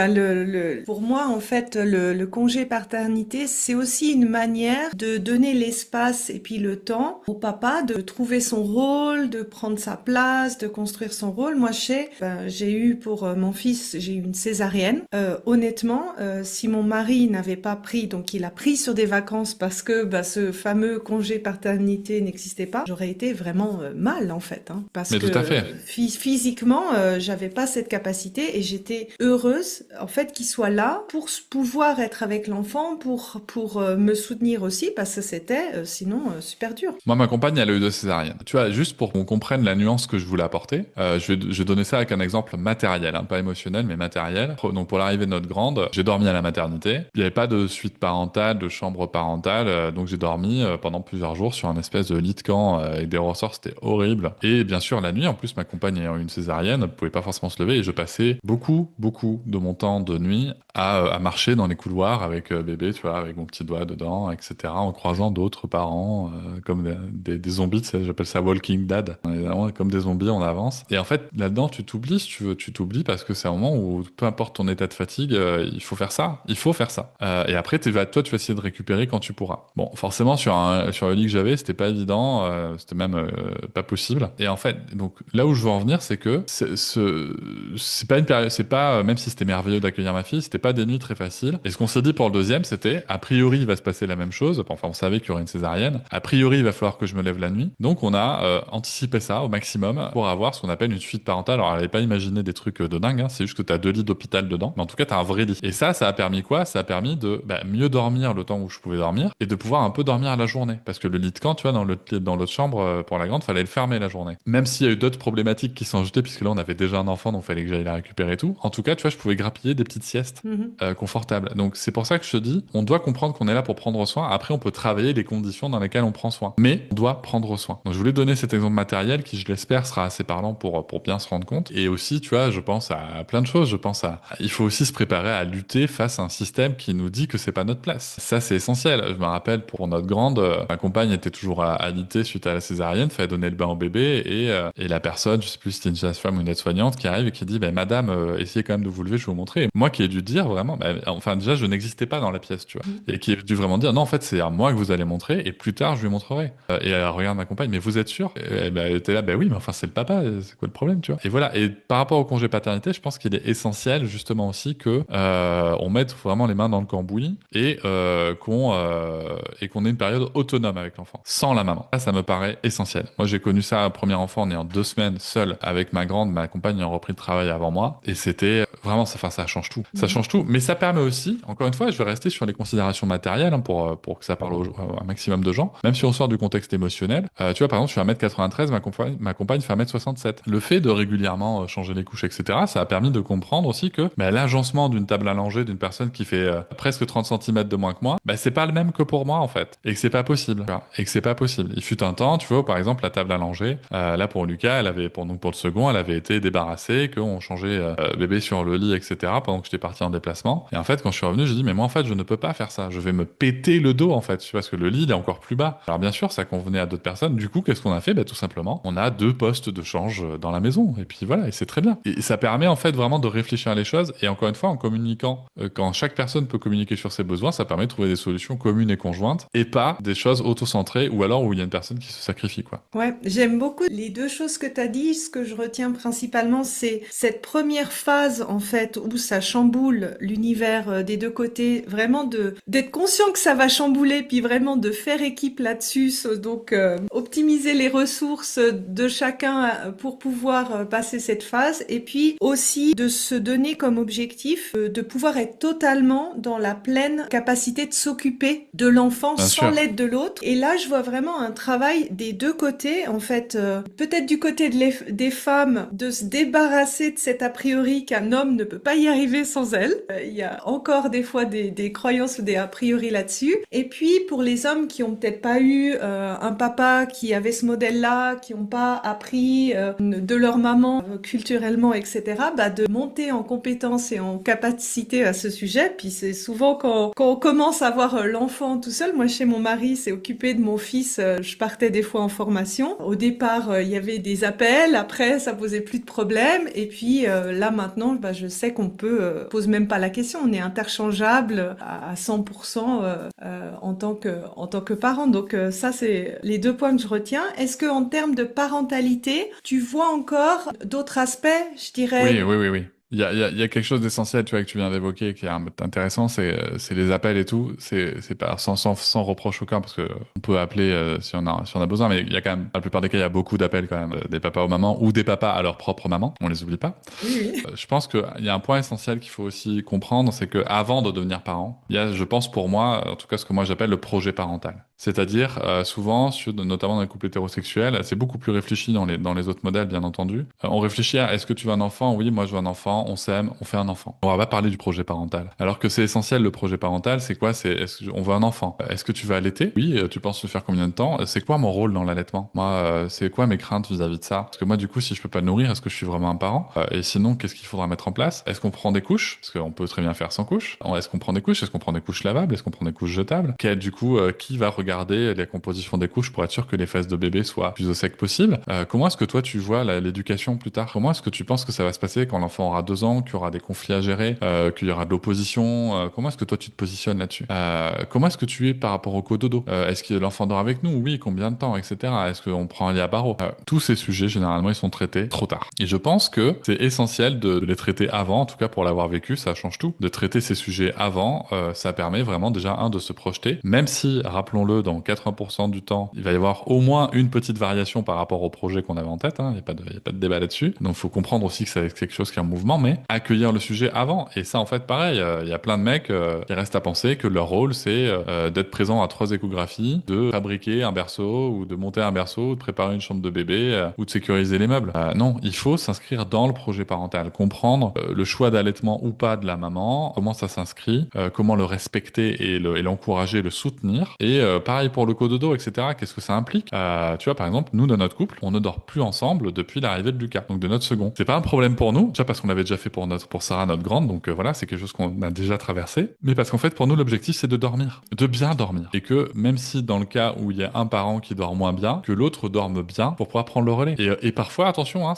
pour moi, en fait, le congé paternité, c'est aussi une manière de donner l'espace et puis le temps au papa de trouver son rôle, de prendre sa place, de construire son rôle. Moi, j'ai eu pour mon fils, j'ai eu une césarienne. Honnêtement, si mon mari n'avait pas pris, donc il a pris sur des vacances parce que ce fameux congé paternité n'existait pas, j'aurais été vraiment mal en fait, hein, parce Mais que tout à fait. physiquement, j'avais pas cette capacité et j'étais heureuse en fait qu'il soit là pour pouvoir être avec l'enfant, pour me soutenir aussi parce que c'était sinon super dur. Moi, ma compagne, elle a eu 2 césariennes. Tu vois, juste pour qu'on comprenne la nuance que je voulais apporter, je vais donner ça avec un exemple matériel, hein, pas émotionnel, mais matériel. Donc, pour l'arrivée de notre grande, j'ai dormi à la maternité. Il n'y avait pas de suite parentale, de chambre parentale, donc j'ai dormi pendant plusieurs jours sur un espèce de lit de camp avec des ressorts, c'était horrible. Et bien sûr, la nuit, en plus, ma compagne ayant eu une césarienne, ne pouvait pas forcément se lever et je passais beaucoup de mon temps de nuit à marcher dans les couloirs avec bébé, tu vois, avec mon petit doigt dedans, etc., en croisant d'autres parents, comme des zombies, tu sais, j'appelle ça Walking Dead. On est vraiment comme des zombies, on avance. Et en fait, là-dedans, tu t'oublies, si tu veux, tu t'oublies parce que c'est un moment où, peu importe ton état de fatigue, il faut faire ça. Il faut faire ça. Et après, toi, tu vas essayer de récupérer quand tu pourras. Bon, forcément, sur le lit que j'avais, c'était pas évident, c'était même pas possible. Et en fait, donc, là où je veux en venir, c'est que c'est pas une période, même si c'était merveilleux d'accueillir ma fille, c'était pas des nuits très faciles. Et ce qu'on s'est dit pour le deuxième, c'était, a priori, il va se passer la même chose. Enfin, on savait qu'il y aurait une césarienne. A priori, il va falloir que je me lève la nuit. Donc, on a anticipé ça au maximum pour avoir ce qu'on appelle une suite parentale. Alors, elle n'avait pas imaginé des trucs de dingue, hein. C'est juste que tu as 2 lits d'hôpital dedans. Mais en tout cas, tu as un vrai lit. Et ça a permis quoi? Ça a permis de mieux dormir le temps où je pouvais dormir et de pouvoir un peu dormir à la journée. Parce que le lit de camp, tu vois, dans l'autre chambre, pour la grande, fallait le fermer la journée. Même s'il y a eu d'autres problématiques qui sont ajoutées, puisque là, on avait déjà un enfant, donc fallait que j'aille la récupérer et tout. En tout cas, tu vois, je pouvais grappiller des petites siestes confortables. Donc, c'est pour ça que je te dis, on doit comprendre qu'on est là pour prendre soin. Après, on peut travailler les conditions dans lesquelles on prend soin. Mais on doit prendre soin. Donc, je voulais donner cet exemple matériel qui, je l'espère, sera assez parlant pour bien se rendre compte. Et aussi, tu vois, je pense à plein de choses. Il faut aussi se préparer à lutter face à un système qui nous dit que c'est pas notre place. Ça, c'est essentiel. Je me rappelle, pour notre grande, ma compagne était toujours alitée suite à la césarienne, fallait donner le bain au bébé et la personne, je sais plus si c'était une sage-femme ou une aide-soignante, qui arrive et qui dit, madame, essayez quand même de vous lever, je vais vous montrer. Et moi qui ai dû dire vraiment, enfin, déjà, je n'existais pas dans la pièce, tu vois. Et qui ai dû vraiment dire, non, en fait, c'est à moi que vous allez montrer et plus tard, je lui montrerai. Et elle regarde ma compagne, mais vous êtes sûr? Et elle était là, oui, mais enfin, c'est le papa, c'est quoi le problème, tu vois? Et voilà. Et par rapport au congé paternité, je pense qu'il est essentiel, justement, aussi que, on mette vraiment les mains dans le cambouis et qu'on ait une période autonome avec l'enfant, sans la maman. Ça me paraît essentiel. Moi, j'ai connu ça, premier enfant, en ayant 2 semaines seul avec ma grande, ma compagne ayant repris le travail avant moi. Et c'était vraiment, ça change tout. Ça change tout. Mais ça permet aussi, encore une fois, je vais rester sur les considérations matérielles, hein, pour que ça parle à un maximum de gens, même si on sort du contexte émotionnel. Tu vois, par exemple, je suis 1m93, ma compagne fait 1m67. Le fait de régulièrement changer les couches, etc., ça a permis de comprendre aussi que l'agencement d'une table à langer d'une personne qui fait presque 30 centimètres de moins que moi, c'est pas le même que pour moi en fait, et que c'est pas possible. Tu vois. Et que c'est pas possible. Il fut un temps, tu vois, par exemple la table à langer, là pour Lucas, elle avait pour le second, elle avait été débarrassée, qu'on changeait bébé sur le lit, etc. pendant que j'étais parti en déplacement. Et en fait, quand je suis revenu, j'ai dit mais moi en fait je ne peux pas faire ça. Je vais me péter le dos en fait, tu vois, parce que le lit il est encore plus bas. Alors bien sûr, ça convenait à d'autres personnes. Du coup, qu'est-ce qu'on a fait? Tout simplement, on a 2 postes de change dans la maison. Et puis voilà, et c'est très bien. Et ça permet en fait vraiment de réfléchir à les choses. Et encore une fois, en communiquant, quand chaque personne peut communiquer sur ses besoins, ça permet de trouver des solutions communes et conjointes, et pas des choses auto-centrées, ou alors où il y a une personne qui se sacrifie, quoi. Ouais, j'aime beaucoup les deux choses que tu as dit. Ce que je retiens principalement, c'est cette première phase, en fait, où ça chamboule l'univers des deux côtés. Vraiment d'être conscient que ça va chambouler, puis vraiment de faire équipe là-dessus. Donc, optimiser les ressources de chacun pour pouvoir passer cette phase. Et puis aussi de se donner comme objectif de pouvoir être totalement dans la pleine capacité de s'occuper de l'enfant Bien sans sûr. l'aide de l'autre. Et là, je vois vraiment un travail des deux côtés. En fait, peut-être du côté des femmes, de se débarrasser de cet a priori qu'un homme ne peut pas y arriver sans elle. Il y a encore des fois des croyances ou des a priori là-dessus. Et puis, pour les hommes qui ont peut-être pas eu un papa qui avait ce modèle-là, qui n'ont pas appris de leur maman culturellement, etc., de monter en compétences et en capacité à ce sujet. Puis c'est souvent quand on commence à voir l'enfant tout seul. Moi, chez mon mari, c'est occupé de mon fils. Je partais des fois en formation. Au départ, il y avait des appels. Après, ça posait plus de problèmes. Et puis là, maintenant, je sais qu'on pose même pas la question. On est interchangeable à 100% en tant que parent. Donc ça, c'est les deux points que je retiens. Est-ce que en termes de parentalité, tu vois encore d'autres aspects, je dirais? Oui, oui, oui, oui. Il y a quelque chose d'essentiel, tu vois, que tu viens d'évoquer, qui est intéressant, c'est les appels et tout. C'est pas sans reproche aucun, parce que on peut appeler si on a besoin, mais il y a quand même, la plupart des cas, il y a beaucoup d'appels quand même, des papas aux mamans ou des papas à leur propre maman. On les oublie pas. Oui, oui. Je pense qu'il y a un point essentiel qu'il faut aussi comprendre, c'est que avant de devenir parent, il y a, je pense pour moi, en tout cas ce que moi j'appelle le projet parental. C'est-à-dire souvent, notamment dans les couples hétérosexuels, c'est beaucoup plus réfléchi dans les autres modèles, bien entendu. On réfléchit à est-ce que tu veux un enfant? Oui, moi je veux un enfant. On s'aime, on fait un enfant. On va pas parler du projet parental. Alors que c'est essentiel, le projet parental, c'est quoi? On veut un enfant. Est-ce que tu vas allaiter? Oui. Tu penses le faire combien de temps? C'est quoi mon rôle dans l'allaitement? Moi, c'est quoi mes craintes vis-à-vis de ça? Parce que moi, du coup, si je peux pas le nourrir, est-ce que je suis vraiment un parent? Et sinon, qu'est-ce qu'il faudra mettre en place? Est-ce qu'on prend des couches? Parce qu'on peut très bien faire sans couches. Est-ce qu'on prend des couches? Est-ce qu'on prend des couches lavables? Est-ce qu'on prend des couches jetables? Qui va regarder la composition des couches pour être sûr que les fesses de bébé soient plus au sec possible? Comment est-ce que toi, tu vois l'éducation plus tard? Comment est-ce que tu penses que ça va se passer quand l'enfant aura 2 ans, qu'il y aura des conflits à gérer, qu'il y aura de l'opposition? Comment est-ce que toi, tu te positionnes là-dessus? Comment est-ce que tu es par rapport au cododo? Est-ce que l'enfant dort avec nous? Oui. Combien de temps, etc. Est-ce qu'on prend un lit à barreaux? Tous ces sujets, généralement, ils sont traités trop tard. Et je pense que c'est essentiel de les traiter avant, en tout cas pour l'avoir vécu, ça change tout. De traiter ces sujets avant, ça permet vraiment déjà, de se projeter, même si, rappelons-le, dans 80% du temps, il va y avoir au moins une petite variation par rapport au projet qu'on avait en tête, hein. Il n'y a pas de débat là-dessus. Donc, faut comprendre aussi que c'est quelque chose qui est en mouvement, mais accueillir le sujet avant. Et ça, en fait, pareil, il y a plein de mecs qui restent à penser que leur rôle, c'est d'être présent à 3 échographies, de fabriquer un berceau, ou de monter un berceau, ou de préparer une chambre de bébé, ou de sécuriser les meubles. Non, il faut s'inscrire dans le projet parental, comprendre le choix d'allaitement ou pas de la maman, comment ça s'inscrit, comment le respecter et l'encourager, le soutenir. Et pareil pour le cododo, etc. Qu'est-ce que ça implique? Tu vois, par exemple, nous, dans notre couple, on ne dort plus ensemble depuis l'arrivée de Lucas, donc de notre second. C'est pas un problème pour nous, déjà parce qu'on l'avait déjà fait pour Sarah, notre grande, donc voilà, c'est quelque chose qu'on a déjà traversé. Mais parce qu'en fait, pour nous, l'objectif, c'est de dormir, de bien dormir. Et que même si dans le cas où il y a un parent qui dort moins bien, que l'autre dorme bien pour pouvoir prendre le relais. Et parfois, attention, hein,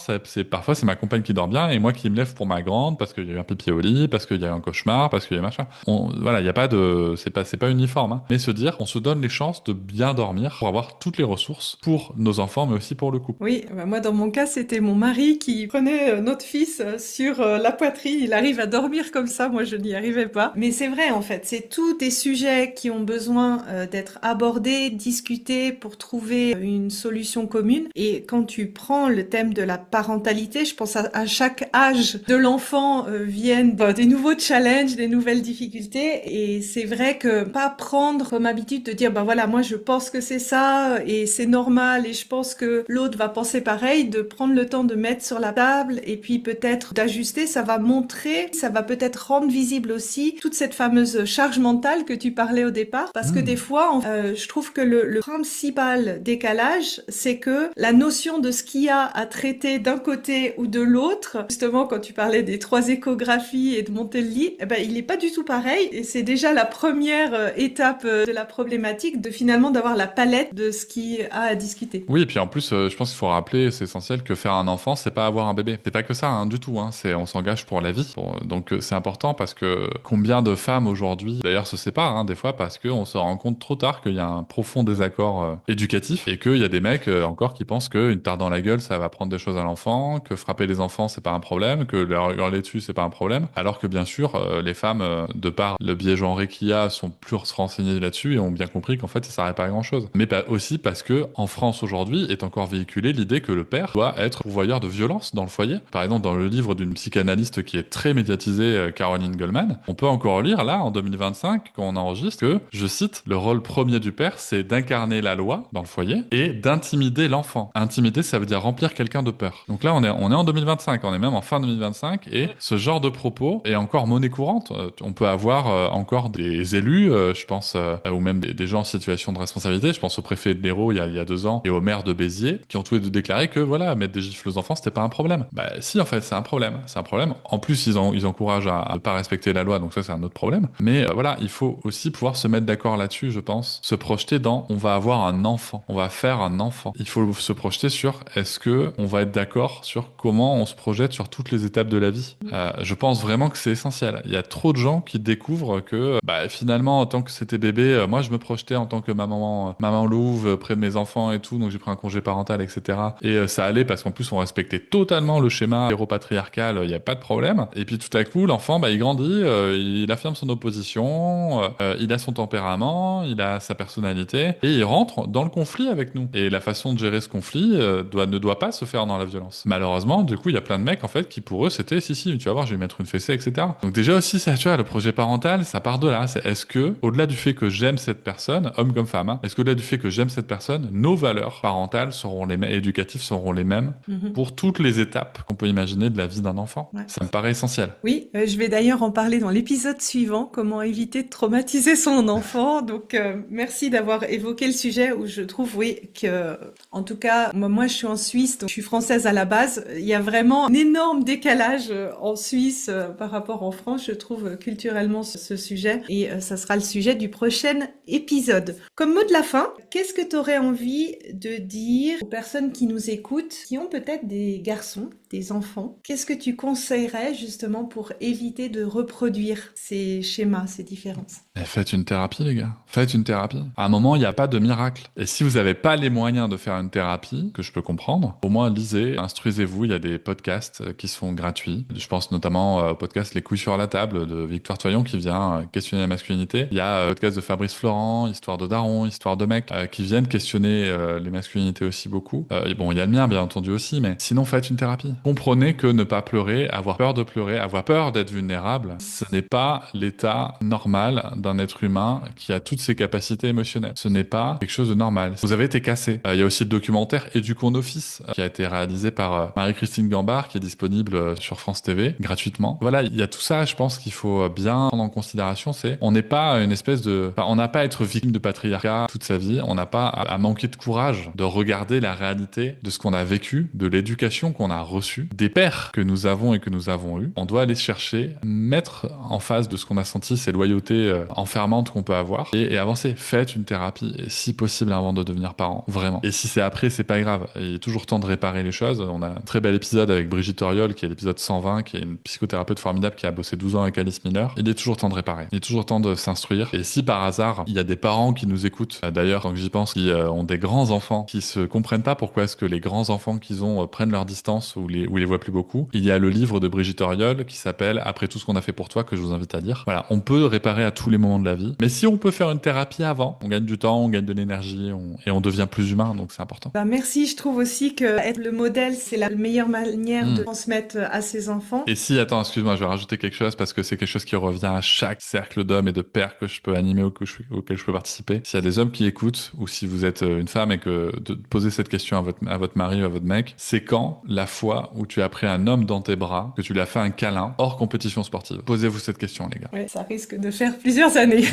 parfois c'est ma compagne qui dort bien et moi qui me lève pour ma grande parce qu'il y a eu un pipi au lit, parce qu'il y a eu un cauchemar, parce qu'il y a machin. Voilà, il y a pas de, c'est pas uniforme, hein. Mais se dire, on se donne les chances de bien dormir pour avoir toutes les ressources pour nos enfants, mais aussi pour le couple. Oui, moi dans mon cas, c'était mon mari qui prenait notre fils sur la poitrine. Il arrive à dormir comme ça, moi je n'y arrivais pas. Mais c'est vrai en fait, c'est tous des sujets qui ont besoin d'être abordés, discutés pour trouver une solution commune. Et quand tu prends le thème de la parentalité, je pense à chaque âge de l'enfant viennent des nouveaux challenges, des nouvelles difficultés. Et c'est vrai que pas prendre comme habitude de dire voilà, moi je pense que c'est ça et c'est normal et je pense que l'autre va penser pareil, de prendre le temps de mettre sur la table et puis peut-être d'ajuster, ça va montrer, ça va peut-être rendre visible aussi toute cette fameuse charge mentale que tu parlais au départ, parce que des fois, je trouve que le principal décalage, c'est que la notion de ce qu'il y a à traiter d'un côté ou de l'autre, justement quand tu parlais des 3 échographies et de monter le lit, eh ben, il est pas du tout pareil et c'est déjà la première étape de la problématique de finalement d'avoir la palette de ce qui a à discuter. Oui, et puis en plus, je pense qu'il faut rappeler, c'est essentiel que faire un enfant, c'est pas avoir un bébé. C'est pas que ça, du tout. C'est on s'engage pour la vie. Bon, donc c'est important parce que combien de femmes aujourd'hui, d'ailleurs, se séparent des fois parce qu'on se rend compte trop tard qu'il y a un profond désaccord éducatif et qu'il y a des mecs encore qui pensent qu'une tarte dans la gueule, ça va prendre des choses à l'enfant, que frapper les enfants, c'est pas un problème, que leur hurler dessus, c'est pas un problème. Alors que bien sûr, les femmes, de par le biais genré qu'il y a, sont plus renseignées là-dessus et ont bien compris qu'en fait, ça s'arrête pas à grand chose. Mais aussi parce que en France aujourd'hui est encore véhiculée l'idée que le père doit être pourvoyeur de violence dans le foyer. Par exemple, dans le livre d'une psychanalyste qui est très médiatisée, Caroline Goldman, on peut encore lire là, en 2025, quand on enregistre, que, je cite, le rôle premier du père, c'est d'incarner la loi dans le foyer et d'intimider l'enfant. Intimider, ça veut dire remplir quelqu'un de peur. Donc là, on est en 2025, on est même en fin 2025, et ce genre de propos est encore monnaie courante. On peut avoir encore des élus, je pense, ou même des gens en situation de responsabilité. Je pense au préfet de l'Hérault il y a 2 ans et au maire de Béziers, qui ont tous les deux déclaré que voilà, mettre des gifles aux enfants, c'était pas un problème. Bah si, en fait, c'est un problème. C'est un problème. En plus, ils encouragent à ne pas respecter la loi, donc ça, c'est un autre problème. Mais voilà, il faut aussi pouvoir se mettre d'accord là-dessus, je pense. Se projeter dans, on va avoir un enfant. On va faire un enfant. Il faut se projeter sur, est-ce que on va être d'accord sur comment on se projette sur toutes les étapes de la vie. Je pense vraiment que c'est essentiel. Il y a trop de gens qui découvrent que, finalement, en tant que c'était bébé, moi, je me projetais en tant que maman louve près de mes enfants et tout, donc j'ai pris un congé parental, etc. Et ça allait parce qu'en plus, on respectait totalement le schéma hétéropatriarcal, il n'y a pas de problème. Et puis tout à coup, l'enfant, il grandit, il affirme son opposition, il a son tempérament, il a sa personnalité, et il rentre dans le conflit avec nous. Et la façon de gérer ce conflit ne doit pas se faire dans la violence. Malheureusement, du coup, il y a plein de mecs, en fait, qui pour eux, c'était si, tu vas voir, je vais lui mettre une fessée, etc. Donc déjà aussi, ça, tu vois, le projet parental, ça part de là. C'est est-ce que, au-delà du fait que j'aime cette personne, homme comme femme, est-ce qu'au-delà du fait que j'aime cette personne, nos valeurs parentales seront les mêmes, éducatives seront les mêmes pour toutes les étapes qu'on peut imaginer de la vie d'un enfant. Ouais. Ça me paraît essentiel. Oui, je vais d'ailleurs en parler dans l'épisode suivant, comment éviter de traumatiser son enfant. Donc, merci d'avoir évoqué le sujet où je trouve, oui, que, en tout cas, moi, je suis en Suisse, donc je suis française à la base. Il y a vraiment un énorme décalage en Suisse par rapport en France, je trouve, culturellement, ce sujet. Et ça sera le sujet du prochain épisode. Comme mot de la fin, qu'est-ce que tu aurais envie de dire aux personnes qui nous écoutent, qui ont peut-être des garçons, des enfants? Qu'est-ce que tu conseillerais justement pour éviter de reproduire ces schémas, ces différences? Faites une thérapie, les gars. Faites une thérapie. À un moment, il n'y a pas de miracle. Et si vous n'avez pas les moyens de faire une thérapie, que je peux comprendre, au moins lisez, instruisez-vous. Il y a des podcasts qui sont gratuits. Je pense notamment au podcast Les couilles sur la table de Victoire Toyon qui vient questionner la masculinité. Il y a le podcast de Fabrice Florent, Histoire de daron, Histoire de mec, qui viennent questionner les masculinités aussi beaucoup. Et bon, il y a le mien, bien entendu aussi, mais sinon, faites une thérapie. Comprenez que ne pas pleurer, avoir peur de pleurer, avoir peur d'être vulnérable, ce n'est pas l'état normal d'un être humain qui a toutes ses capacités émotionnelles. Ce n'est pas quelque chose de normal. Vous avez été cassé. Il y a aussi le documentaire Éduquons nos fils, qui a été réalisé par Marie-Christine Gambard, qui est disponible sur France TV, gratuitement. Voilà, il y a tout ça, je pense qu'il faut bien prendre en considération, on n'est pas une espèce de... Enfin, on n'a pas à être victime de patriarcat toute sa vie, on n'a pas à manquer de courage de regarder la réalité de ce qu'on a vécu, de l'éducation qu'on a reçue, des pères que nous avons et que nous avons eus. On doit aller chercher, mettre en face de ce qu'on a senti, ces loyautés enfermantes qu'on peut avoir, et avancer. Faites une thérapie, et si possible avant de devenir parent, vraiment. Et si c'est après, c'est pas grave. Il est toujours temps de réparer les choses. On a un très bel épisode avec Brigitte Auriol, qui est l'épisode 120, qui est une psychothérapeute formidable qui a bossé 12 ans avec Alice Miller. Il est toujours temps de réparer. Il est toujours temps de s'instruire. Et si par hasard, il y a des parents qui nous écoutent, d'ailleurs, tant que j'y pense, qui ont des grands enfants, qui se comprennent pas pourquoi est-ce que les grands enfants qu'ils ont prennent leur distance, ou où il les voit plus beaucoup. Il y a le livre de Brigitte Auriol qui s'appelle Après tout ce qu'on a fait pour toi, que je vous invite à lire. Voilà, on peut réparer à tous les moments de la vie. Mais si on peut faire une thérapie avant, on gagne du temps, on gagne de l'énergie, et on devient plus humain, donc c'est important. Bah, merci, je trouve aussi que être le modèle, c'est la meilleure manière de transmettre à ses enfants. Et si, attends, excuse-moi, je vais rajouter quelque chose parce que c'est quelque chose qui revient à chaque cercle d'hommes et de pères que je peux animer ou auquel je peux participer. S'il y a des hommes qui écoutent ou si vous êtes une femme et que de poser cette question à votre mari ou à votre mec, c'est quand la fois où tu as pris un homme dans tes bras, que tu lui as fait un câlin hors compétition sportive? Posez-vous cette question, les gars. Ouais, ça risque de faire plusieurs années.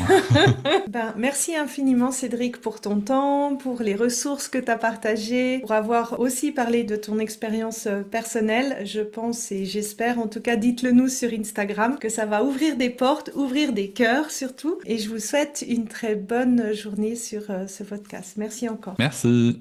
Ben, merci infiniment Cédric pour ton temps, pour les ressources que tu as partagées, pour avoir aussi parlé de ton expérience personnelle. Je pense et j'espère, en tout cas, dites-le nous sur Instagram, que ça va ouvrir des portes, ouvrir des cœurs surtout. Et je vous souhaite une très bonne journée sur ce podcast. Merci encore. Merci.